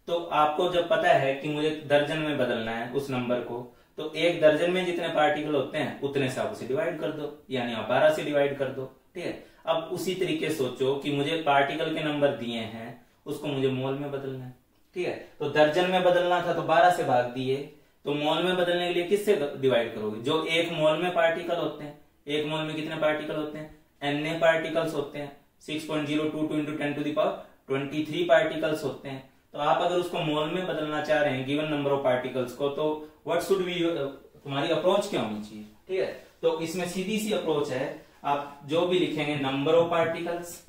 तो आपको जब पता है कि मुझे दर्जन में बदलना है उस नंबर को, तो एक दर्जन में जितने पार्टिकल होते हैं उतने से आप उसे डिवाइड कर दो, यानी आप 12 से डिवाइड कर दो। ठीक है, अब उसी तरीके सोचो कि मुझे पार्टिकल के नंबर दिए हैं, उसको मुझे मोल में बदलना है, ठीक है। तो दर्जन में बदलना था तो 12 से भाग दिए, तो मोल में बदलने के लिए किससे डिवाइड करोगे? जो एक मोल में पार्टिकल होते हैं, एक मोल में कितने पार्टिकल होते हैं? n पार्टिकल्स होते हैं, 6.022 इंटू 10⁻23 पार्टिकल्स होते हैं। तो आप अगर उसको मोल में बदलना चाह रहे हैं गिवन नंबर ऑफ पार्टिकल्स को, तो व्हाट शुड बी, तुम्हारी अप्रोच क्या होनी चाहिए, ठीक है। तो इसमें सीधी सी अप्रोच है, आप जो भी लिखेंगे नंबर ऑफ पार्टिकल्स,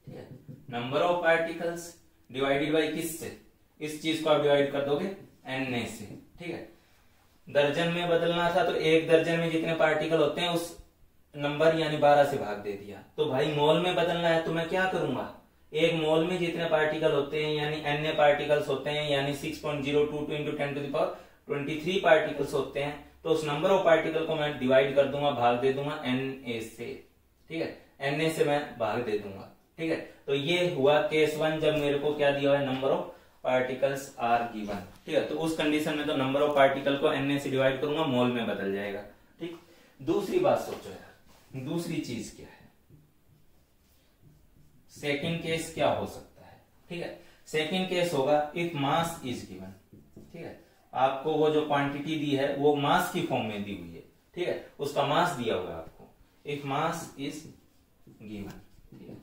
ठीक है, number of particles divided by किससे? इस चीज को आप डिवाइड कर दोगे n से, ठीक है। दर्जन में बदलना था तो एक दर्जन में जितने पार्टिकल होते हैं उस नंबर यानी 12 से भाग दे दिया। तो भाई मोल में बदलना है तो मैं क्या करूंगा? एक मोल में जितने पार्टिकल होते हैं यानी n पार्टिकल्स होते हैं यानी 6.022 इंटू 10⁻23 पार्टिकल्स होते हैं, तो उस नंबर ऑफ पार्टिकल को मैं डिवाइड कर दूंगा, भाग दे दूंगा na से, ठीक है, na से मैं भाग दे दूंगा, ठीक है। तो ये हुआ केस 1, जब मेरे को क्या दिया हुआ है? Number of particles are given, ठीक है। तो उस कंडीशन में तो नंबर ऑफ पार्टिकल को na से डिवाइड करूंगा, मोल में बदल जाएगा, ठीक। दूसरी बात सोचो यार, दूसरी चीज क्या है? सेकंड केस क्या हो सकता है, ठीक है। सेकंड केस होगा इफ मास इज गिवन, ठीक है। आपको वो जो क्वांटिटी दी है वो मास की फॉर्म में दी हुई है, ठीक है, उसका मास दिया हुआ है आपको, इफ मास इज गिवन, ठीक है।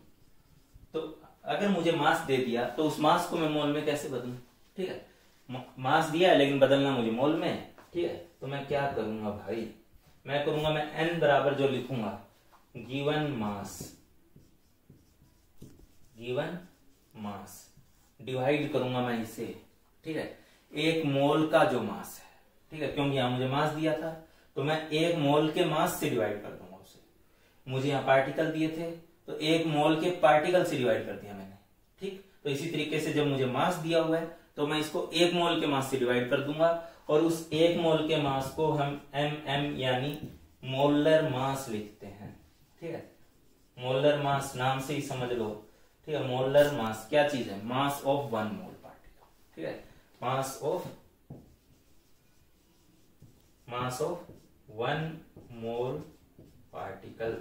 तो अगर मुझे मास दे दिया तो उस मास को मैं मोल में कैसे बदलूं, ठीक है। मास दिया है लेकिन बदलना मुझे मोल में, ठीक है। तो मैं क्या करूंगा भाई? मैं करूंगा, मैं n बराबर जो लिखूंगा गिवन मास डिवाइड करूंगा मैं इसे, ठीक है, एक मोल का जो मास है, ठीक है, क्योंकि यहां मुझे मास दिया था तो मैं एक मोल के मास से डिवाइड कर दूंगा उसे। मुझे यहां पार्टिकल दिए थे तो एक मोल के पार्टिकल से डिवाइड कर दिया मैंने, ठीक। तो इसी तरीके से जब मुझे मास दिया हुआ है तो मैं इसको एक मोल के मास से डिवाइड कर दूंगा और उस एक मोल के मास को हम mm यानी मोलर मास लिखते हैं, ठीक है। मोलर मास नाम से ही समझ लो, ठीक है। मोलर मास क्या चीज है? मास ऑफ 1 मोल पार्टिकल, ठीक है, मास ऑफ 1 मोल पार्टिकल,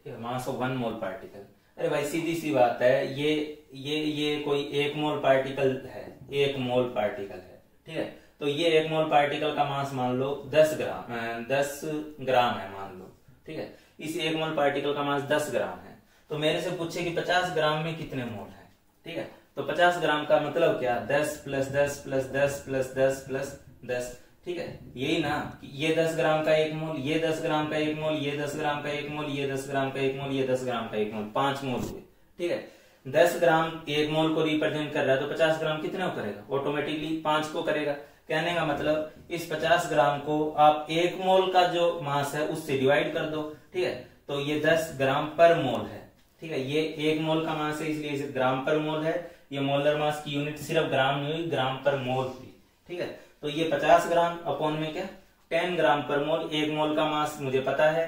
ठीक है, मास ऑफ 1 मोल पार्टिकल। अरे भाई सीधी सी बात है, ये कोई 1 मोल पार्टिकल है, 1 मोल पार्टिकल है, ठीक है। तो ये 1 मोल पार्टिकल का मास मान लो 10 ग्राम है मान लो, ठीक है। इस 1 मोल पार्टिकल का मास 10 ग्राम है। तो मेरे से पूछे कि 50 ग्राम में कितने मोल है, ठीक है। तो 50 ग्राम का मतलब क्या? 10 प्लस 10 प्लस 10 प्लस 10 प्लस 10, ठीक है। यही ना, ये 10 ग्राम का 1 मोल, ये 10 ग्राम का 1 मोल, ये 10 ग्राम का 1 मोल, ये 10 ग्राम का 1 मोल, ये 10 ग्राम का 1 मोल, 5 मोल हुए, ठीक है। 10 ग्राम 1 मोल को रिप्रेजेंट कर रहा है तो 50 ग्राम कितने को करेगा? ऑटोमेटिकली 5 को करेगा। कहने का मतलब इस 50 ग्राम को आप 1 मोल का जो मास है उससे डिवाइड कर दो, ठीक है। तो ये 10 ग्राम पर मोल है, ठीक है। ये 1 मोल का मास है इसलिए इसे ग्राम पर मोल है। ये मोलर मास की यूनिट सिर्फ ग्राम नहीं हुई, ग्राम पर मोल हुई, ठीक है। तो ये 50 ग्राम अपॉन में क्या 10 ग्राम पर मोल। 1 मोल का मास मुझे पता है,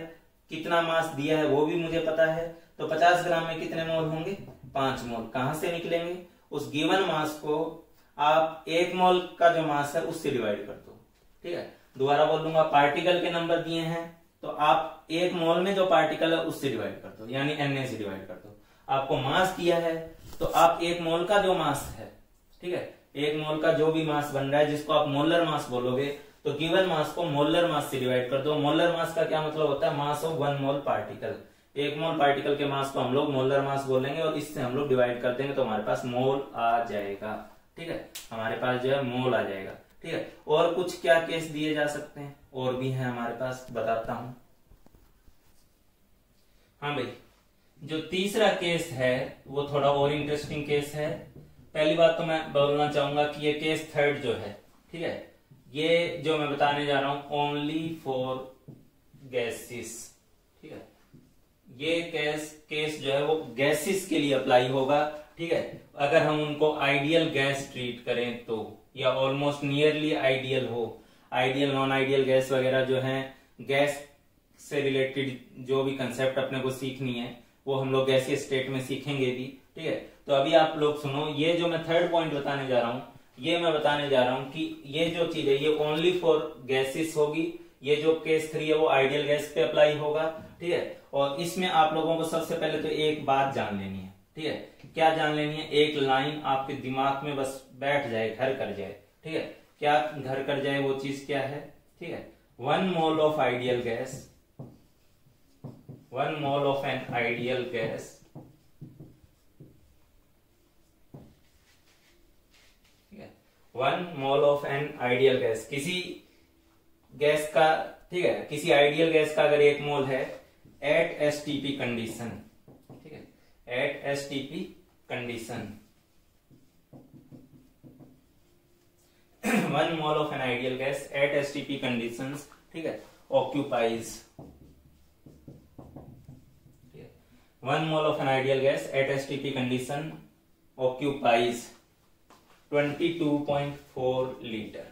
कितना मास दिया है वो भी मुझे पता है। तो 50 ग्राम में कितने मोल होंगे? 5 मोल। कहां से निकलेंगे? उस गिवन मास को आप 1 मोल का जो मास है उससे डिवाइड कर दो, ठीक है। दोबारा बोल दूंगा, पार्टिकल के नंबर दिए हैं तो आप 1 मोल में जो पार्टिकल है उससे डिवाइड कर दो, यानी Na से डिवाइड कर दो। आपको मास दिया है तो आप 1 मोल का जो मास है, ठीक है, 1 मोल का जो भी मास बन रहा है जिसको आप मोलर मास बोलोगे, तो गिवन मास को मोलर मास से डिवाइड कर दो। मोलर मास का क्या मतलब होता है? Mass of 1 mole particle. 1 mole particle के मास को हम लोग मोलर मास बोलेंगे और इससे हम लोग डिवाइड कर देंगे तो हमारे पास मोल आ जाएगा, ठीक है। हमारे पास जो है मोल आ जाएगा, ठीक है। और कुछ क्या केस दिए जा सकते हैं? और भी है हमारे पास, बताता हूं। हाँ भाई, जो तीसरा केस है वो थोड़ा और इंटरेस्टिंग केस है। पहली बात तो मैं बोलना चाहूंगा कि ये केस थर्ड जो है, ठीक है, ये जो मैं बताने जा रहा हूं ओनली फॉर गैसेस, ठीक है। ये केस जो है वो गैसेस के लिए अप्लाई होगा, ठीक है। अगर हम उनको आइडियल गैस ट्रीट करें तो, या ऑलमोस्ट नियरली आइडियल हो। आइडियल नॉन आइडियल गैस वगैरह जो है, गैस से रिलेटेड जो भी कंसेप्ट अपने को सीखनी है वो हम लोग गैसीय स्टेट में सीखेंगे भी, ठीक है। तो अभी आप लोग सुनो, ये जो मैं थर्ड पॉइंट बताने जा रहा हूं, ये मैं बताने जा रहा हूं कि ये जो चीज है ये ओनली फॉर गैसेस होगी, ये जो केस 3 है वो आइडियल गैस पे अप्लाई होगा, ठीक है। और इसमें आप लोगों को सबसे पहले तो एक बात जान लेनी है, ठीक है। क्या जान लेनी है? एक लाइन आपके दिमाग में बस बैठ जाए, घर कर जाए, ठीक है। क्या घर कर जाए वो चीज क्या है? ठीक है, 1 mole of ideal gas, 1 mole of an ideal gas, ठीक है, 1 mole of an ideal gas, किसी गैस का, ठीक है, किसी आइडियल गैस का अगर 1 मोल है एट एसटीपी कंडीशन, ठीक है, at STP condition, 1 mole of an ideal gas at STP conditions, ठीक है, ऑक्यूपाइज, ठीक है, 1 mole of an ideal gas at STP condition occupies 22.4 litre,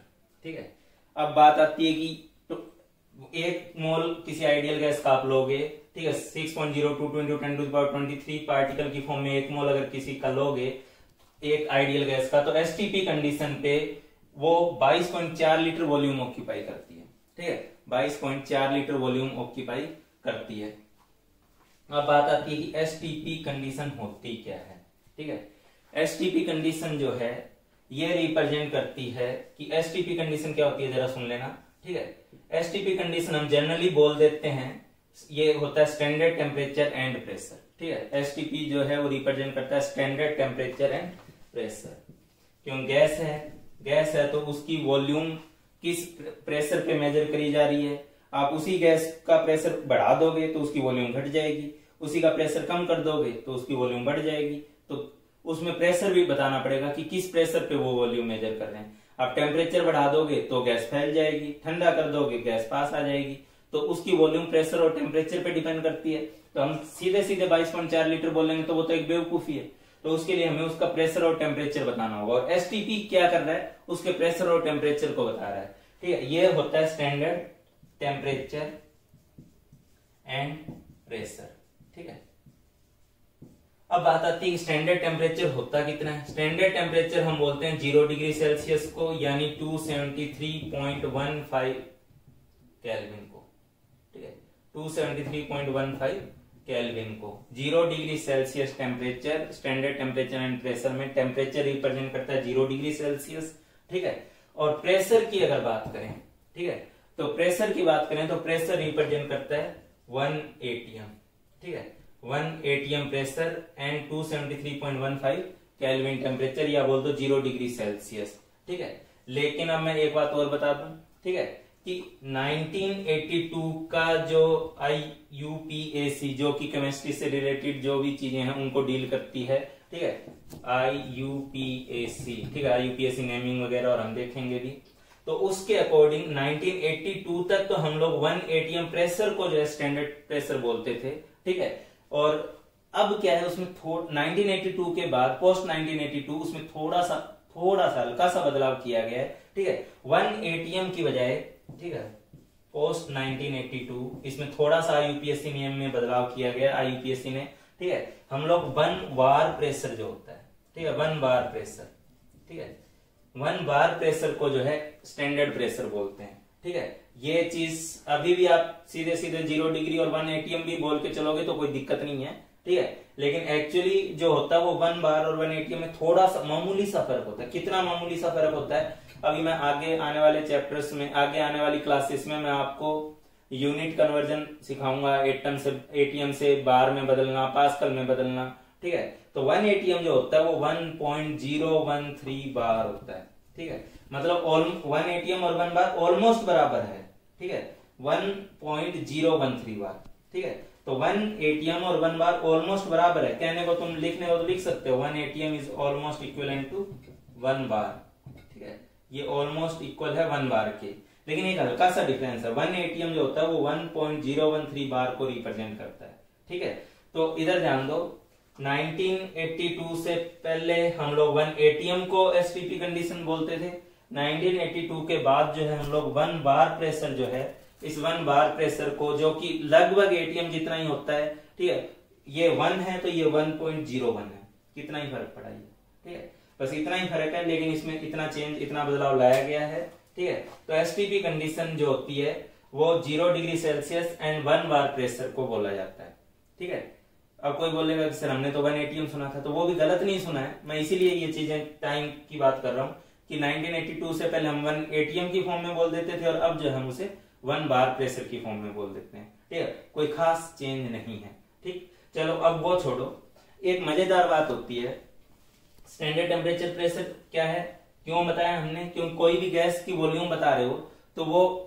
ठीक है। अब बात आती है कि तो 1 मोल किसी आइडियल गैस का आप लोगे, ठीक है, 6.02 × 10⁻23 पार्टिकल की फॉर्म में 1 मोल अगर किसी का लोगे एक आइडियल गैस का, तो एसटीपी कंडीशन पे वो 22.4 लीटर वॉल्यूम ऑक्यूपाई करती है, ठीक है, 22.4 लीटर वॉल्यूम ऑक्यूपाई करती है। अब बात आती है कि एसटीपी कंडीशन होती क्या है, ठीक है। एसटीपी कंडीशन जो है ये रिप्रेजेंट करती है कि एसटीपी कंडीशन क्या होती है, जरा सुन लेना, ठीक है। एसटीपी कंडीशन हम जनरली बोल देते हैं, ये होता है स्टैंडर्ड टेम्परेचर एंड प्रेशर, ठीक है। एसटीपी जो है वो रिप्रेजेंट करता है स्टैंडर्ड टेम्परेचर एंड प्रेशर। क्यों? गैस है तो उसकी वॉल्यूम किस प्रेशर पे मेजर करी जा रही है। आप उसी गैस का प्रेशर बढ़ा दोगे तो उसकी वॉल्यूम घट जाएगी, उसी का प्रेशर कम कर दोगे तो उसकी वॉल्यूम बढ़ जाएगी। तो उसमें प्रेशर भी बताना पड़ेगा कि किस प्रेशर पे वो वॉल्यूम मेजर कर रहे हैं। आप टेम्परेचर बढ़ा दोगे तो गैस फैल जाएगी, ठंडा कर दोगे गैस पास आ जाएगी। तो उसकी वॉल्यूम प्रेशर और टेम्परेचर पे डिपेंड करती है। तो हम सीधे 22.4 लीटर बोलेंगे तो वो तो एक बेवकूफी है। तो उसके लिए हमें उसका प्रेशर और टेम्परेचर बताना होगा, और एसटीपी क्या कर रहा है, उसके प्रेशर और टेम्परेचर को बता रहा है, ठीक है। ये होता है स्टैंडर्ड टेम्परेचर एंड प्रेशर, ठीक है। अब बात आती है स्टैंडर्ड टेम्परेचर होता कितना है। स्टैंडर्ड टेम्परेचर हम बोलते हैं 0 डिग्री सेल्सियस को, यानी 273.15 केल्विन को, ठीक है, 273.15 केल्विन को। 0 degree Celsius temperature, standard temperature and pressure में टेम्परेचर रिप्रेजेंट करता है 0 डिग्री सेल्सियस, ठीक है। और प्रेशर की अगर बात करें, ठीक है, तो प्रेशर की बात करें तो प्रेशर रिप्रेजेंट करता है 1 एटीएम, ठीक है, 1 ATM pressure and 273.15 kelvin temperature, या बोल दो 0 डिग्री सेल्सियस, ठीक है। लेकिन अब मैं एक बात और बता दूं, ठीक है, कि 1982 का जो IUPAC, जो कि केमिस्ट्री से रिलेटेड जो भी चीजें हैं उनको डील करती है, ठीक है, IUPAC, ठीक है, IUPAC नेमिंग वगैरह और हम देखेंगे भी। तो उसके अकॉर्डिंग 1982 तक तो हम लोग 1 एटीएम प्रेशर को जो है स्टैंडर्ड प्रेशर बोलते थे, ठीक है। और अब क्या है, उसमें 1982 के बाद, पोस्ट 1982, उसमें थोड़ा सा हल्का सा बदलाव किया गया है, ठीक है। 1 एटीएम की बजाय, ठीक है, पोस्ट 1982 इसमें थोड़ा सा IUPAC नियम में बदलाव किया गया, IUPAC ने, ठीक है। हम लोग 1 बार प्रेशर जो होता है, ठीक है, 1 बार प्रेशर, ठीक है, 1 बार प्रेशर को जो है स्टैंडर्ड प्रेशर बोलते हैं, ठीक है। ये चीज अभी भी आप सीधे 0 डिग्री और 1 एटीएम भी बोल के चलोगे तो कोई दिक्कत नहीं है, ठीक है। लेकिन एक्चुअली जो होता है वो 1 बार और 1 एटीएम में थोड़ा सा मामूली सा फर्क होता है। कितना मामूली सा फर्क होता है, अभी मैं आगे आने वाले चैप्टर्स में, आगे आने वाली क्लासेस में मैं आपको यूनिट कन्वर्जन सिखाऊंगा, एटीएम से बार में बदलना, पास्कल में बदलना, ठीक है। तो 1 एटीएम जो होता है वो 1.013 बार होता है, ठीक है। मतलब 1 एटीएम और 1 बार ऑलमोस्ट बराबर है, ठीक है, 1.013 बार, ठीक है। तो 1 एटीएम और 1 बार ऑलमोस्ट बराबर है। कहने को तुम लिखने को तो लिख सकते हो 1 ATM is almost equivalent to 1 bar, ठीक है, ये ऑलमोस्ट इक्वल है 1 बार के। लेकिन एक हल्का सा डिफरेंस है, 1 एटीएम जो होता है वो 1.013 बार को रिप्रेजेंट करता है, ठीक है। तो इधर ध्यान दो, 1982 से पहले हम लोग 1 एटीएम को एसटीपी कंडीशन बोलते थे। 1982 के बाद जो है हम लोग 1 बार प्रेशर जो है, इस 1 बार प्रेशर को, जो कि लगभग एटीएम जितना ही होता है, ठीक है, ये 1 है तो ये 1.01 है, कितना ही फर्क पड़ा, ठीक है, बस इतना ही फर्क है। लेकिन इसमें इतना चेंज, इतना बदलाव लाया गया है, ठीक है। तो एसटीपी कंडीशन जो होती है, वो 0 degree Celsius and 1 bar pressure को बोला जाता है। ठीक है, अब कोई बोलेगा कि सर हमने तो 1 ATM सुना था, तो वो भी गलत नहीं सुना है। मैं इसीलिए ये चीजें टाइम की बात कर रहा हूँ कि 1982 से पहले हम 1 ATM की फॉर्म में बोल देते थे और अब जो हम उसे 1 बार प्रेशर की फॉर्म में बोल देते हैं। ठीक है, कोई खास चेंज नहीं है। ठीक, चलो अब वो छोड़ो, एक मजेदार बात होती है, स्टैंडर्ड टेम्परेचर प्रेशर क्या है, क्यों बताया हमने, क्योंकि कोई भी गैस की वॉल्यूम बता रहे हो तो वो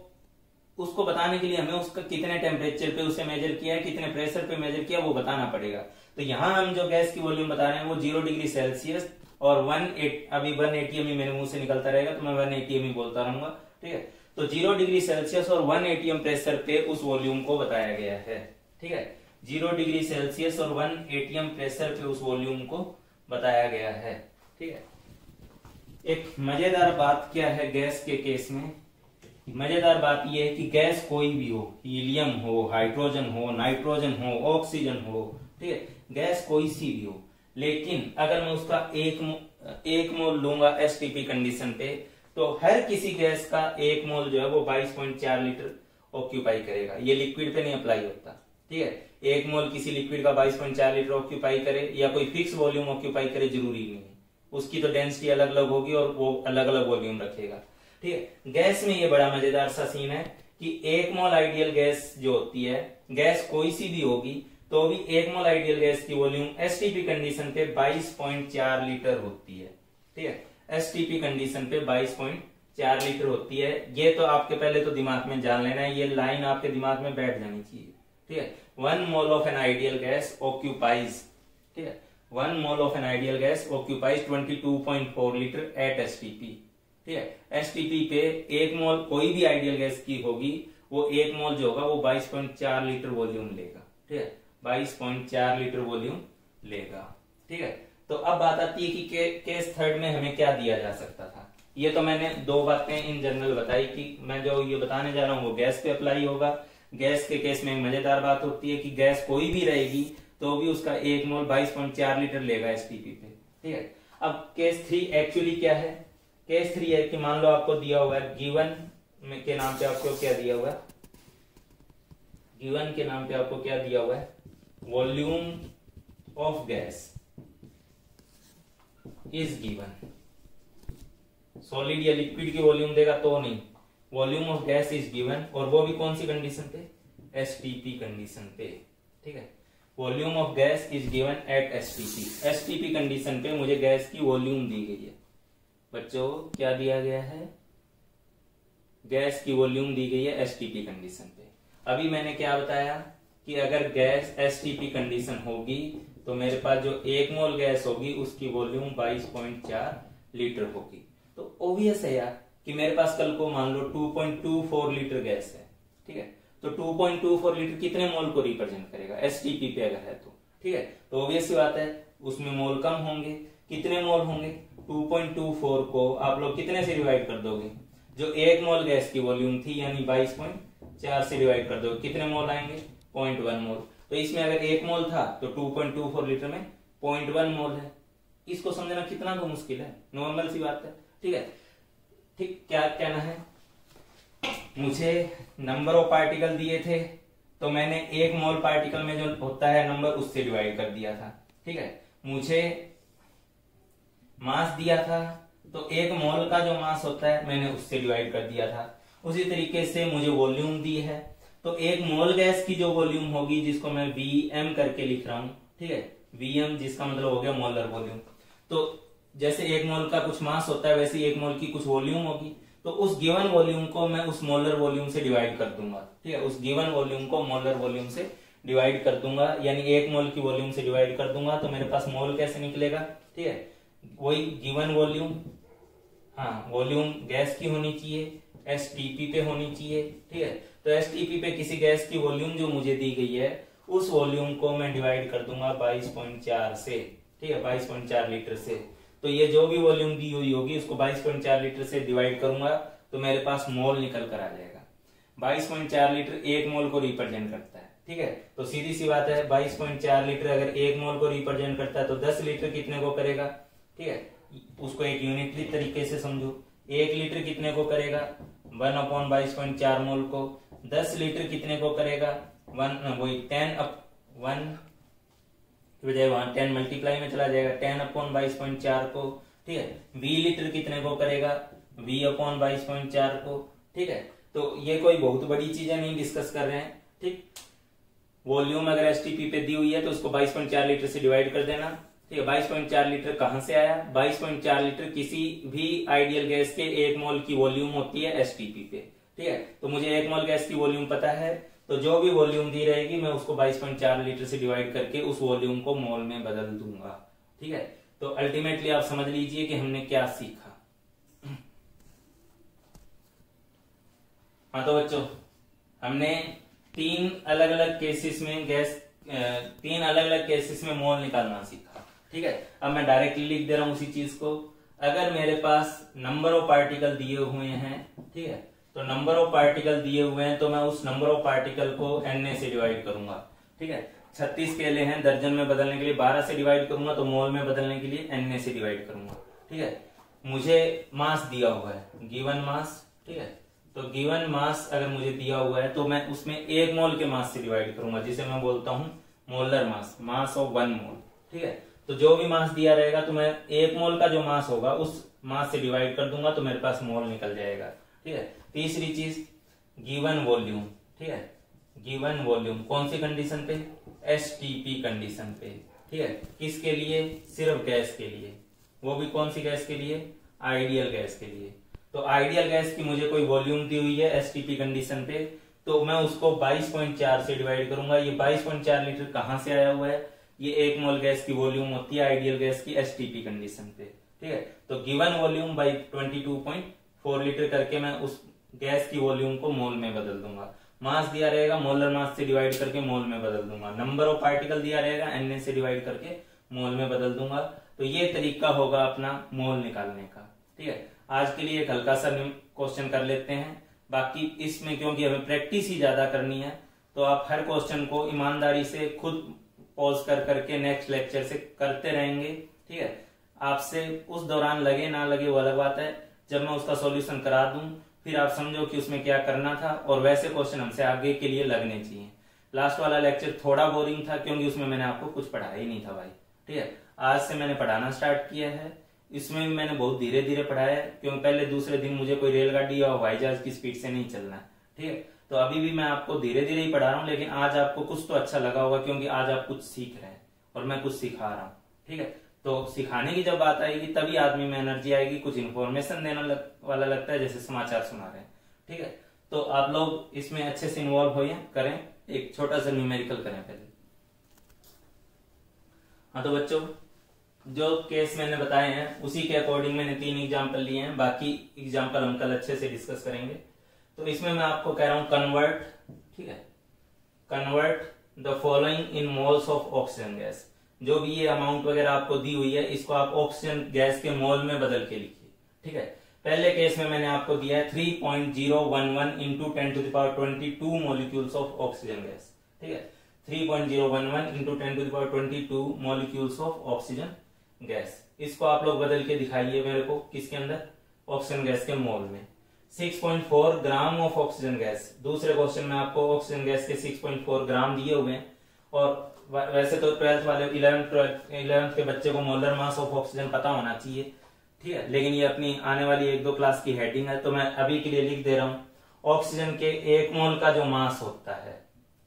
उसको बताने के लिए हमें उसका कितने टेम्परेचर पे उसे मेजर किया है, कितने प्रेशर पे मेजर किया, वो बताना पड़ेगा। तो यहाँ हम जो गैस की वॉल्यूम बता रहे हैं वो 0 डिग्री सेल्सियस और अभी 1 ATM ही मेरे मुंह से निकलता रहेगा तो मैं 1 ATM ही बोलता रहूंगा। ठीक है, तो 0 डिग्री सेल्सियस और 1 ATM प्रेशर पे उस वॉल्यूम को बताया गया है। ठीक है, 0 डिग्री सेल्सियस और 1 ATM प्रेशर पे उस वॉल्यूम को बताया गया है। ठीक है, एक मजेदार बात क्या है गैस के केस में, मजेदार बात यह है कि गैस कोई भी हो, हीलियम हो, हाइड्रोजन हो, नाइट्रोजन हो, ऑक्सीजन हो, ठीक है, गैस कोई सी भी हो, लेकिन अगर मैं उसका एक मोल लूंगा STP कंडीशन पे, तो हर किसी गैस का 1 मोल जो है वो 22.4 लीटर ऑक्यूपाई करेगा। ये लिक्विड पे नहीं अप्लाई होता। ठीक है, 1 मोल किसी लिक्विड का 22.4 लीटर ऑक्यूपाई करे या कोई फिक्स वॉल्यूम ऑक्यूपाई करे जरूरी नहीं है, उसकी तो डेंसिटी अलग अलग होगी और वो अलग अलग वॉल्यूम रखेगा। ठीक है, गैस में ये बड़ा मजेदार सा सीन है कि 1 मोल आइडियल गैस जो होती है, गैस कोई सी भी होगी तो भी 1 मोल आइडियल गैस की वॉल्यूम STP कंडीशन पे 22.4 लीटर होती है। ठीक है, STP कंडीशन पे 22.4 लीटर होती है। ये तो आपके पहले तो दिमाग में जान लेना है, ये लाइन आपके दिमाग में बैठ जानी चाहिए। ठीक है, 1 mole of an ideal gas occupies, ठीक है, 1 mole of an ideal gas occupies 22.4 litre at STP। ठीक है, STP पे 1 मोल कोई भी आइडियल गैस की होगी, वो 1 मोल जो होगा वो 22.4 लीटर वॉल्यूम लेगा। ठीक है, 22.4 लीटर वॉल्यूम लेगा। ठीक है, तो अब बात आती है कि केस थर्ड में हमें क्या दिया जा सकता था। ये तो मैंने 2 बातें इन जनरल बताई कि मैं जो ये बताने जा रहा हूँ वो गैस पे अप्लाई होगा। गैस के केस में एक मजेदार बात होती है कि गैस कोई भी रहेगी तो भी उसका 1 मोल 22.4 लीटर लेगा STP पे। ठीक है, अब केस 3 एक्चुअली क्या है, केस 3 है कि मान लो आपको दिया हुआ है गिवन के नाम पे आपको क्या दिया हुआ है, गिवन के नाम पे आपको क्या दिया हुआ है, volume of gas is given. Solid या लिक्विड की वॉल्यूम देगा तो नहीं, volume of gas is given, और वो भी कौन सी कंडीशन पे, STP कंडीशन पे। ठीक है, volume of gas is given at STP condition पे मुझे गैस की वॉल्यूम दी गई है। बच्चों क्या दिया गया है, गैस की वॉल्यूम दी गई है STP कंडीशन पे। अभी मैंने क्या बताया कि अगर गैस STP कंडीशन होगी तो मेरे पास जो 1 मोल गैस होगी उसकी वॉल्यूम 22.4 लीटर होगी। तो ओबियस है यार कि मेरे पास कल को मान लो 2.24 लीटर गैस है। ठीक है, तो 2.24 लीटर कितने मोल को रिप्रेजेंट करेगा, STP पे अगर है तो। ठीक है, तो ऑब्वियस सी बात है उसमें मोल कम होंगे। कितने मोल होंगे, 2.24 को आप लोग कितने से डिवाइड कर दोगे, जो 1 मोल गैस की वॉल्यूम थी यानी 22.4 से डिवाइड कर दोगे, कितने मोल आएंगे, 0.1 मोल। तो इसमें अगर 1 मोल था तो 2.24 लीटर में 0.1 मोल है। इसको समझना कितना तो मुश्किल है, नॉर्मल सी बात है। ठीक है, ठीक, क्या कहना है, मुझे नंबर ऑफ पार्टिकल दिए थे तो मैंने 1 मोल पार्टिकल में जो होता है नंबर उससे डिवाइड कर दिया था। ठीक है, मुझे मास दिया था तो 1 मोल का जो मास होता है मैंने उससे डिवाइड कर दिया था। उसी तरीके से मुझे वॉल्यूम दी है तो 1 मोल गैस की जो वॉल्यूम होगी, जिसको मैं Vm करके लिख रहा हूं, ठीक है, Vm जिसका मतलब हो गया मोलर वॉल्यूम। तो जैसे 1 मोल का कुछ मास होता है वैसे 1 मोल की कुछ वॉल्यूम होगी, तो उस गिवन वॉल्यूम को मैं उस मोलर वॉल्यूम से डिवाइड कर दूंगा। ठीक है, उस गिवन वॉल्यूम को मोलर वॉल्यूम से डिवाइड कर दूंगा, यानी 1 मोल की वॉल्यूम से डिवाइड कर दूंगा तो मेरे पास मोल कैसे निकलेगा। ठीक है, वही गिवन वॉल्यूम, हाँ, वॉल्यूम गैस की होनी चाहिए, STP पे होनी चाहिए। ठीक है, तो STP पे किसी गैस की वॉल्यूम जो मुझे दी गई है उस वॉल्यूम को मैं डिवाइड कर दूंगा 22.4 से। ठीक है, 22.4 लीटर से। तो ये जो भी वॉल्यूम दी हुई होगी उसको 22.4 लीटर से डिवाइड करूंगा तो मेरे पास मोल निकल कर आ जाएगा। 22.4 लीटर 1 मोल को रिप्रेजेंट करता है। ठीक है, तो सीधी सी बात है 22.4 लीटर अगर 1 मोल को रिप्रेजेंट करता है तो 10 लीटर कितने को करेगा। ठीक है, उसको एक यूनिटरी तरीके से समझो, 1 लीटर कितने को करेगा, 1/22.4 मोल को। 10 लीटर कितने को करेगा, वही 10/1 की बजाय वहां 10 मल्टीप्लाई में चला जाएगा, 10/22.4 को, ठीक है। V लीटर कितने को करेगा, V/22.4 को, ठीक है। तो ये कोई बहुत बड़ी चीजें नहीं डिस्कस कर रहे हैं, ठीक। वॉल्यूम अगर एसटीपी पे दी हुई है तो उसको 22.4 लीटर से डिवाइड कर देना, ठीक है। 22.4 लीटर कहां से आया, 22.4 लीटर किसी भी आइडियल गैस के 1 मोल की वॉल्यूम होती है एसटीपी पे, ठीक है। तो मुझे 1 मोल गैस की वॉल्यूम पता है, तो जो भी वॉल्यूम दी रहेगी मैं उसको 22.4 लीटर से डिवाइड करके उस वॉल्यूम को मोल में बदल दूंगा, ठीक है। तो अल्टीमेटली आप समझ लीजिए कि हमने क्या सीखा। हाँ तो बच्चों, हमने 3 अलग अलग केसेस में मोल निकालना सीखा, ठीक है। अब मैं डायरेक्टली लिख दे रहा हूं उसी चीज को। अगर मेरे पास नंबर ऑफ पार्टिकल दिए हुए हैं, ठीक है, तो नंबर ऑफ पार्टिकल दिए हुए हैं तो मैं उस नंबर ऑफ पार्टिकल को Na से डिवाइड करूंगा, ठीक है। 36 केले हैं, दर्जन में बदलने के लिए 12 से डिवाइड करूंगा, तो मोल में बदलने के लिए Na से डिवाइड करूंगा, ठीक है। मुझे मास दिया हुआ है, गिवन मास, ठीक है। तो गिवन मास अगर मुझे दिया हुआ है तो मैं उसमें 1 मोल के मास से डिवाइड करूंगा, जिसे मैं बोलता हूं मोलर मास, मास ऑफ 1 मोल, ठीक है। तो जो भी मास दिया रहेगा तो मैं 1 मोल का जो मास होगा उस मास से डिवाइड कर दूंगा, तो मेरे पास मोल निकल जाएगा, ठीक है। तीसरी चीज गिवन वॉल्यूम, ठीक है। गिवन वॉल्यूम कौन सी कंडीशन पे, एसटीपी कंडीशन पे, ठीक है। किसके लिए, सिर्फ गैस के लिए, वो भी कौन सी गैस के लिए, आइडियल गैस के लिए। तो आइडियल गैस की मुझे कोई वॉल्यूम दी हुई है एसटीपी कंडीशन पे, तो मैं उसको 22.4 से डिवाइड करूंगा। ये 22.4 लीटर कहां से आया हुआ है, ये 1 मोल गैस की वॉल्यूम होती है आइडियल गैस की एसटीपी कंडीशन पे, ठीक है। तो गिवन वॉल्यूम बाई 22.4 लीटर करके मैं उस गैस की वॉल्यूम को मोल में बदल दूंगा। मास दिया रहेगा, मोलर मास से डिवाइड करके मोल में बदल दूंगा। नंबर ऑफ पार्टिकल दिया रहेगा, Na से डिवाइड करके मोल में बदल दूंगा। तो ये तरीका होगा अपना मोल निकालने का, ठीक है। आज के लिए एक हल्का सा क्वेश्चन कर लेते हैं, बाकी इसमें क्योंकि हमें प्रैक्टिस ही ज्यादा करनी है तो आप हर क्वेश्चन को ईमानदारी से खुद पॉज कर करके नेक्स्ट लेक्चर से करते रहेंगे, ठीक है। आपसे उस दौरान लगे ना लगे वो अलग बात है, जब मैं उसका सॉल्यूशन करा दूं फिर आप समझो कि उसमें क्या करना था, और वैसे क्वेश्चन हमसे आगे के लिए लगने चाहिए। लास्ट वाला लेक्चर थोड़ा बोरिंग था क्योंकि उसमें मैंने आपको कुछ पढ़ाया ही नहीं था भाई, ठीक है। आज से मैंने पढ़ाना स्टार्ट किया है, इसमें भी मैंने बहुत धीरे धीरे पढ़ाया है, क्योंकि पहले दूसरे दिन मुझे कोई रेलगाड़ी या हवाई जहाज की स्पीड से नहीं चलना है, ठीक है। तो अभी भी मैं आपको धीरे धीरे ही पढ़ा रहा हूँ, लेकिन आज आपको कुछ तो अच्छा लगा होगा क्योंकि आज आप कुछ सीख रहे हैं और मैं कुछ सिखा रहा हूँ, ठीक है। तो सिखाने की जब बात आएगी तभी आदमी में एनर्जी आएगी, कुछ इन्फॉर्मेशन देने वाला लगता है जैसे समाचार सुना रहे हैं, ठीक है। तो आप लोग इसमें अच्छे से इन्वॉल्व हो करें, एक छोटा सा न्यूमेरिकल करें पहले। हाँ तो बच्चों, जो केस मैंने बताए हैं उसी के अकॉर्डिंग मैंने 3 एग्जाम्पल लिए हैं, बाकी एग्जाम्पल हम कल अच्छे से डिस्कस करेंगे। तो इसमें मैं आपको कह रहा हूं कन्वर्ट, ठीक है, convert the following in moles of oxygen gas. जो भी ये अमाउंट वगैरह आपको दी हुई है इसको आप ऑक्सीजन गैस के मोल में बदल के लिखिए, ठीक है। पहले केस में मैंने आपको दिया है 3.011 into 10⁻22 molecules of oxygen gas, ठीक है। 3.011 into 10⁻22 molecules of oxygen gas. इसको आप लोग बदल के दिखाइए मेरे को, किसके अंदर, ऑक्सीजन गैस के मोल में। 6.4 ग्राम ऑफ ऑक्सीजन गैस, दूसरे क्वेश्चन में आपको ऑक्सीजन गैस के 6.4 ग्राम दिए हुए हैं, और वैसे तो 12th वाले 11th के बच्चे को मोलर मास ऑफ ऑक्सीजन पता होना चाहिए, ठीक है। लेकिन ये अपनी आने वाली 1-2 क्लास की हेडिंग है, तो मैं अभी के लिए लिख दे रहा हूं ऑक्सीजन के 1 मोल का जो मास होता है,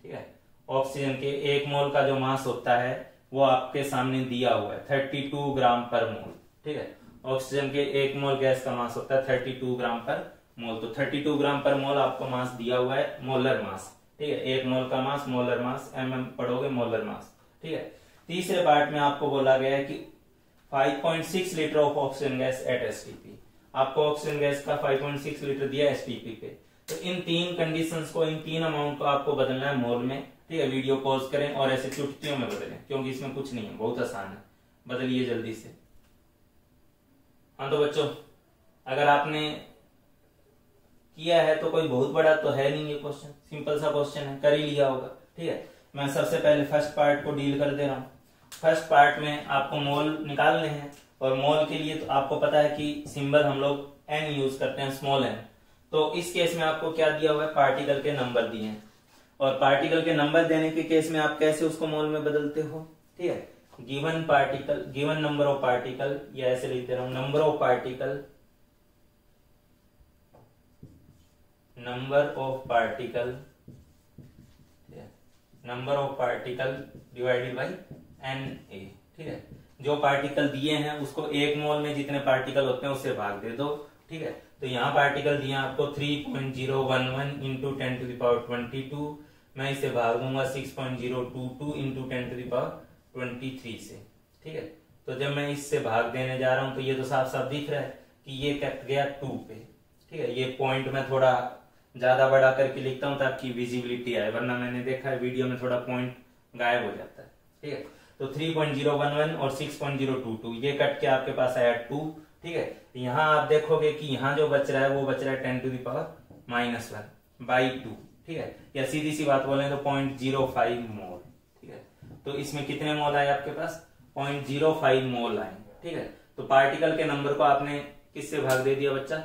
ठीक है, ऑक्सीजन के 1 मोल का जो मास होता है वो आपके सामने दिया हुआ है 32 ग्राम पर मोल, ठीक है। ऑक्सीजन के 1 मोल गैस का मास होता है 32 ग्राम पर मोल, तो 32 ग्राम पर मोल आपको मास दिया हुआ है, मोलर मास, ठीक है। 1 मोल का मास मोलर मास, mm पढ़ोगे मोलर मास, ठीक है। तीसरे पार्ट में आपको बोला गया है कि 5.6 litre of oxygen gas at STP, आपको ऑक्सीजन गैस का 5.6 लीटर दिया एसटीपी पे। तो इन 3 कंडीशंस को, इन 3 अमाउंट को आपको बदलना है मोल में, ठीक है। वीडियो पॉज करें और ऐसे चुटकियों में बदलें, क्योंकि इसमें कुछ नहीं है, बहुत आसान है, बदलिए जल्दी से। हाँ तो बच्चों, अगर आपने किया है तो कोई बहुत बड़ा तो है नहीं, ये क्वेश्चन सिंपल सा क्वेश्चन है, कर ही लिया होगा, ठीक है। मैं सबसे पहले फर्स्ट पार्ट को डील कर दे रहा हूँ। फर्स्ट पार्ट में आपको मोल निकालने हैं, और मोल के लिए तो आपको पता है कि सिंबल हम लोग n यूज करते हैं, स्मॉल n। तो इस केस में आपको क्या दिया हुआ है, पार्टिकल के नंबर दिए हैं, और पार्टिकल के नंबर देने के केस में आप कैसे उसको मोल में बदलते हो, ठीक है। Given particle, given number of particle, या ऐसे लिख दे रहा हूं, number of particle, number of particle, number of particle divided by Na, ठीक है। जो पार्टिकल दिए हैं उसको एक मोल में जितने पार्टिकल होते हैं उससे भाग दे दो, ठीक है। तो यहाँ पार्टिकल दिया आपको 3.011 इंटू 10⁻22, मैं इसे भाग दूंगा 6.022 इंटू 10⁻23 से, ठीक है। तो जब मैं इससे भाग देने जा रहा हूं तो ये तो साफ साफ दिख रहा है कि ये कट गया 2 पे, ठीक है। ये पॉइंट में थोड़ा ज्यादा बड़ा करके लिखता हूं ताकि विजिबिलिटी आए, वरना मैंने देखा है वीडियो में थोड़ा पॉइंट गायब हो जाता है, ठीक है। तो 3.011 और 6.022 ये कट के आपके पास आया 2, ठीक है। यहाँ आप देखोगे कि यहाँ जो बच रहा है वो बच रहा है 10⁻⁻1 बाई 2, ठीक है। या सीधी सी बात बोले तो 0.05 मोल, ठीक है। तो इसमें कितने मोल आए आपके पास, 0.05 मोल आए, ठीक है। तो पार्टिकल के नंबर को आपने किससे भाग दे दिया बच्चा,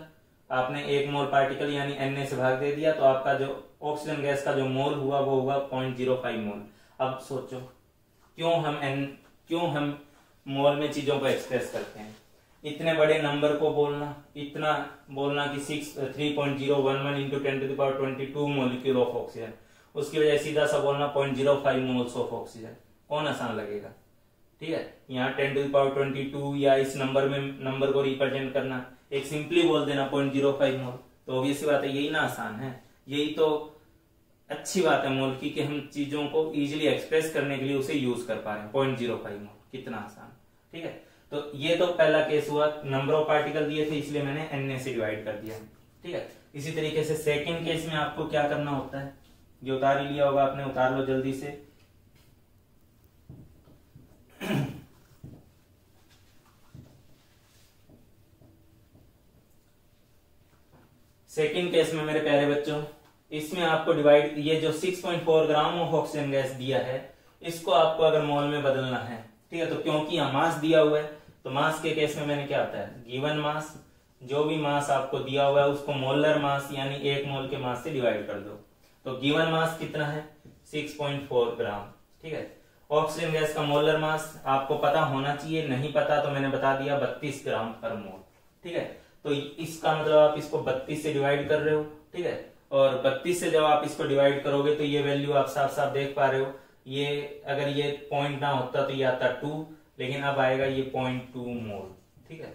आपने एक मोल पार्टिकल यानी Na से भाग दे दिया, तो आपका जो ऑक्सीजन गैस का जो मोल हुआ वो हुआ 0.05 मोल। अब सोचो क्यों हम मोल में चीजों को एक्सप्रेस करते हैं, इतने बड़े नंबर को बोलना, इतना बोलना कि 3.011 इंटू 10⁻22 मोलिक्यूल ऑफ ऑक्सीजन, उसकी वजह सीधा सा बोलना 0.05 मोल्स ऑफ ऑक्सीजन, कौन आसान लगेगा, ठीक है। यहाँ 10⁻22 या इस नंबर को रिप्रेजेंट करना, एक सिंपली बोल देना 0.05 मोल, तो ऑब्वियस बात है यही ना आसान है, यही तो अच्छी बात है मोल की कि हम चीजों को इजीली एक्सप्रेस करने के लिए उसे यूज कर पा रहे हैं। 0.05 मोल कितना आसान, ठीक है। तो ये तो पहला केस हुआ, नंबर ऑफ पार्टिकल दिए थे इसलिए मैंने Na से डिवाइड कर दिया, ठीक है। इसी तरीके से सेकंड केस में आपको क्या करना होता है, जो उतार ही लिया होगा आपने, उतार लो जल्दी से। सेकंड केस में मेरे प्यारे बच्चों, इसमें आपको डिवाइड, ये जो 6.4 ग्राम ऑफ ऑक्सीजन गैस दिया है इसको आपको अगर मोल में बदलना है, ठीक है। तो क्योंकि यहाँ मास दिया हुआ है तो मास के केस में मैंने क्या होता है, गिवन मास, जो भी मास आपको दिया हुआ है उसको मोलर मास यानी एक मोल के मास से डिवाइड कर दो। तो गिवन मास कितना है, 6.4 ग्राम, ठीक है। ऑक्सीजन गैस का मोलर मास आपको पता होना चाहिए, नहीं पता तो मैंने बता दिया 32 ग्राम पर मोल, ठीक है। तो इसका मतलब आप इसको 32 से डिवाइड कर रहे हो, ठीक है। और 32 से जब आप इसको डिवाइड करोगे तो ये वैल्यू आप साफ साफ देख पा रहे हो, ये अगर ये पॉइंट ना होता तो ये आता 2, लेकिन अब आएगा ये 0.2 मोल, ठीक है।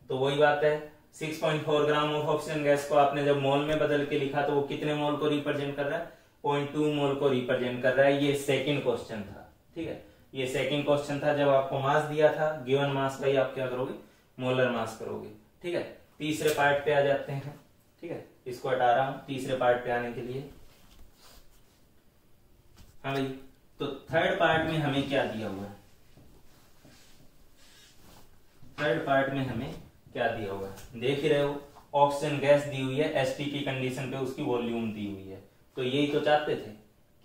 तो वही बात है, 6.4 ग्राम ऑफ ऑक्सीजन गैस को आपने जब मोल में बदल के लिखा तो वो कितने मोल को रिप्रेजेंट कर रहा है, 0.2 मोल को रिप्रेजेंट कर रहा है। ये सेकंड क्वेश्चन था, ठीक है। ये सेकंड क्वेश्चन था, जब आपको मास दिया था गिवन मास का ही आप क्या करोगे, मोलर मास करोगे, ठीक है। तीसरे पार्ट पे आ जाते हैं, ठीक है। इसको हटा रहा हूं तीसरे पार्ट पे आने के लिए। हाँ भाई, तो थर्ड पार्ट में हमें क्या दिया हुआ है, थर्ड पार्ट में हमें क्या दिया हुआ है, देख ही रहे हो, ऑक्सीजन गैस दी हुई है, एसटीपी कंडीशन पे उसकी वॉल्यूम दी हुई है। तो यही तो चाहते थे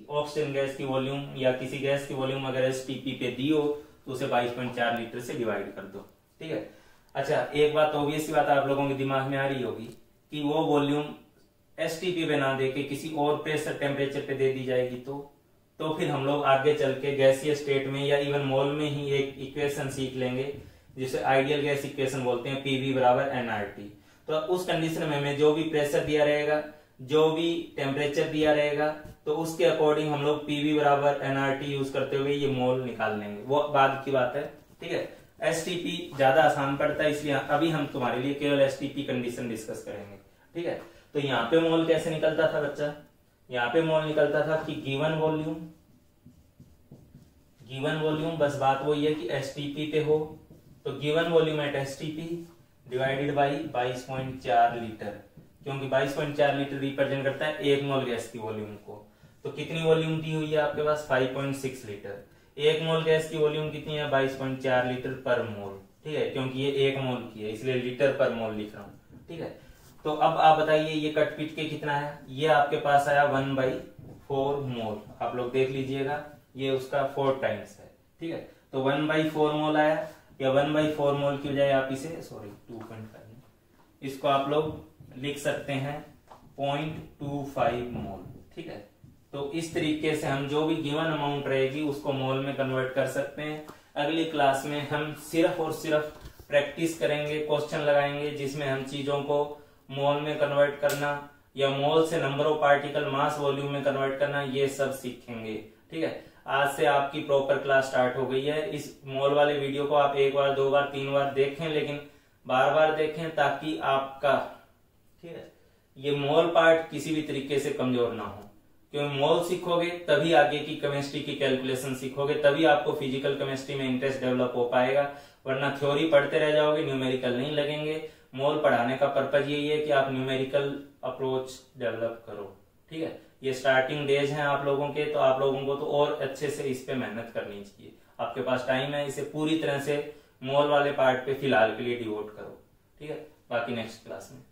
कि ऑक्सीजन गैस की वॉल्यूम या किसी गैस की वॉल्यूम अगर एसटीपी पे दी हो तो उसे 22.4 लीटर से डिवाइड कर दो, ठीक है। अच्छा, एक बात ऑब्वियस बात आप लोगों के दिमाग में आ रही होगी कि वो वॉल्यूम एसटीपी पे ना देके किसी और प्रेशर टेम्परेचर पे दे दी जाएगी तो फिर हम लोग आगे चल के गैसीय स्टेट में या इवन मोल में ही एक इक्वेशन सीख लेंगे जिसे आइडियल गैस इक्वेशन बोलते हैं, पीवी बराबर एनआरटी। तो उस कंडीशन में हमें जो भी प्रेशर दिया रहेगा, जो भी टेम्परेचर दिया रहेगा, तो उसके अकॉर्डिंग हम लोग पीवी बराबर एनआरटी यूज करते हुए ये मोल निकाल लेंगे, वो बाद की बात है, ठीक है। एसटीपी ज्यादा आसान पड़ता है, इसलिए अभी हम तुम्हारे लिए केवल एसटीपी कंडीशन डिस्कस करेंगे, ठीक है। तो यहाँ पे मोल कैसे निकलता था बच्चा, यहाँ पे मोल निकलता था कि गिवन वॉल्यूम, बस बात वही है कि एसटीपी पे हो, तो given volume at STP divided by 22.4 litre, क्योंकि 22.4 लीटर रिप्रेजेंट करता है एक मोल गैस की वॉल्यूम को। तो कितनी वॉल्यूम दी हुई है आपके पास, 5.6 लीटर। एक मोल गैस की वॉल्यूम कितनी है, 22.4 लीटर पर मोल, ठीक है, क्योंकि ये एक मोल की है इसलिए लीटर पर मोल लिख रहा हूं, ठीक है। तो अब आप बताइए ये कट पीट के कितना है, ये आपके पास आया 1/4 मोल, आप लोग देख लीजिएगा ये उसका 4 टाइम्स है, ठीक है। तो 1/4 मोल आया, या 1/4 मोल की बजाय आप इसे 2.5 इसको आप लोग लिख सकते हैं 0.25 मोल। ठीक है, तो इस तरीके से हम जो भी गिवन अमाउंट रहेगी उसको मोल में कन्वर्ट कर सकते हैं। अगली क्लास में हम सिर्फ और सिर्फ प्रैक्टिस करेंगे, क्वेश्चन लगाएंगे जिसमें हम चीजों को मोल में कन्वर्ट करना या मोल से number of particle mass volume में कन्वर्ट करना, ये सब सीखेंगे। ठीक है, आज से आपकी प्रॉपर क्लास स्टार्ट हो गई है। इस मोल वाले वीडियो को आप 1 बार 2 बार 3 बार देखें, लेकिन बार बार देखें ताकि आपका, ठीक है, ये मोल पार्ट किसी भी तरीके से कमजोर ना हो। क्योंकि मोल सीखोगे तभी आगे की केमिस्ट्री की कैलकुलेशन सीखोगे, तभी आपको फिजिकल केमिस्ट्री में इंटरेस्ट डेवलप हो पाएगा। वरना थ्योरी पढ़ते रह जाओगे, न्यूमेरिकल नहीं लगेंगे। मोल पढ़ाने का पर्पज यही है कि आप न्यूमेरिकल अप्रोच डेवलप करो। ठीक है, ये स्टार्टिंग डेज हैं आप लोगों के, तो आप लोगों को तो और अच्छे से इस पे मेहनत करनी चाहिए। आपके पास टाइम है, इसे पूरी तरह से मोल वाले पार्ट पे फिलहाल के लिए डिवोट करो। ठीक है, बाकी नेक्स्ट क्लास में।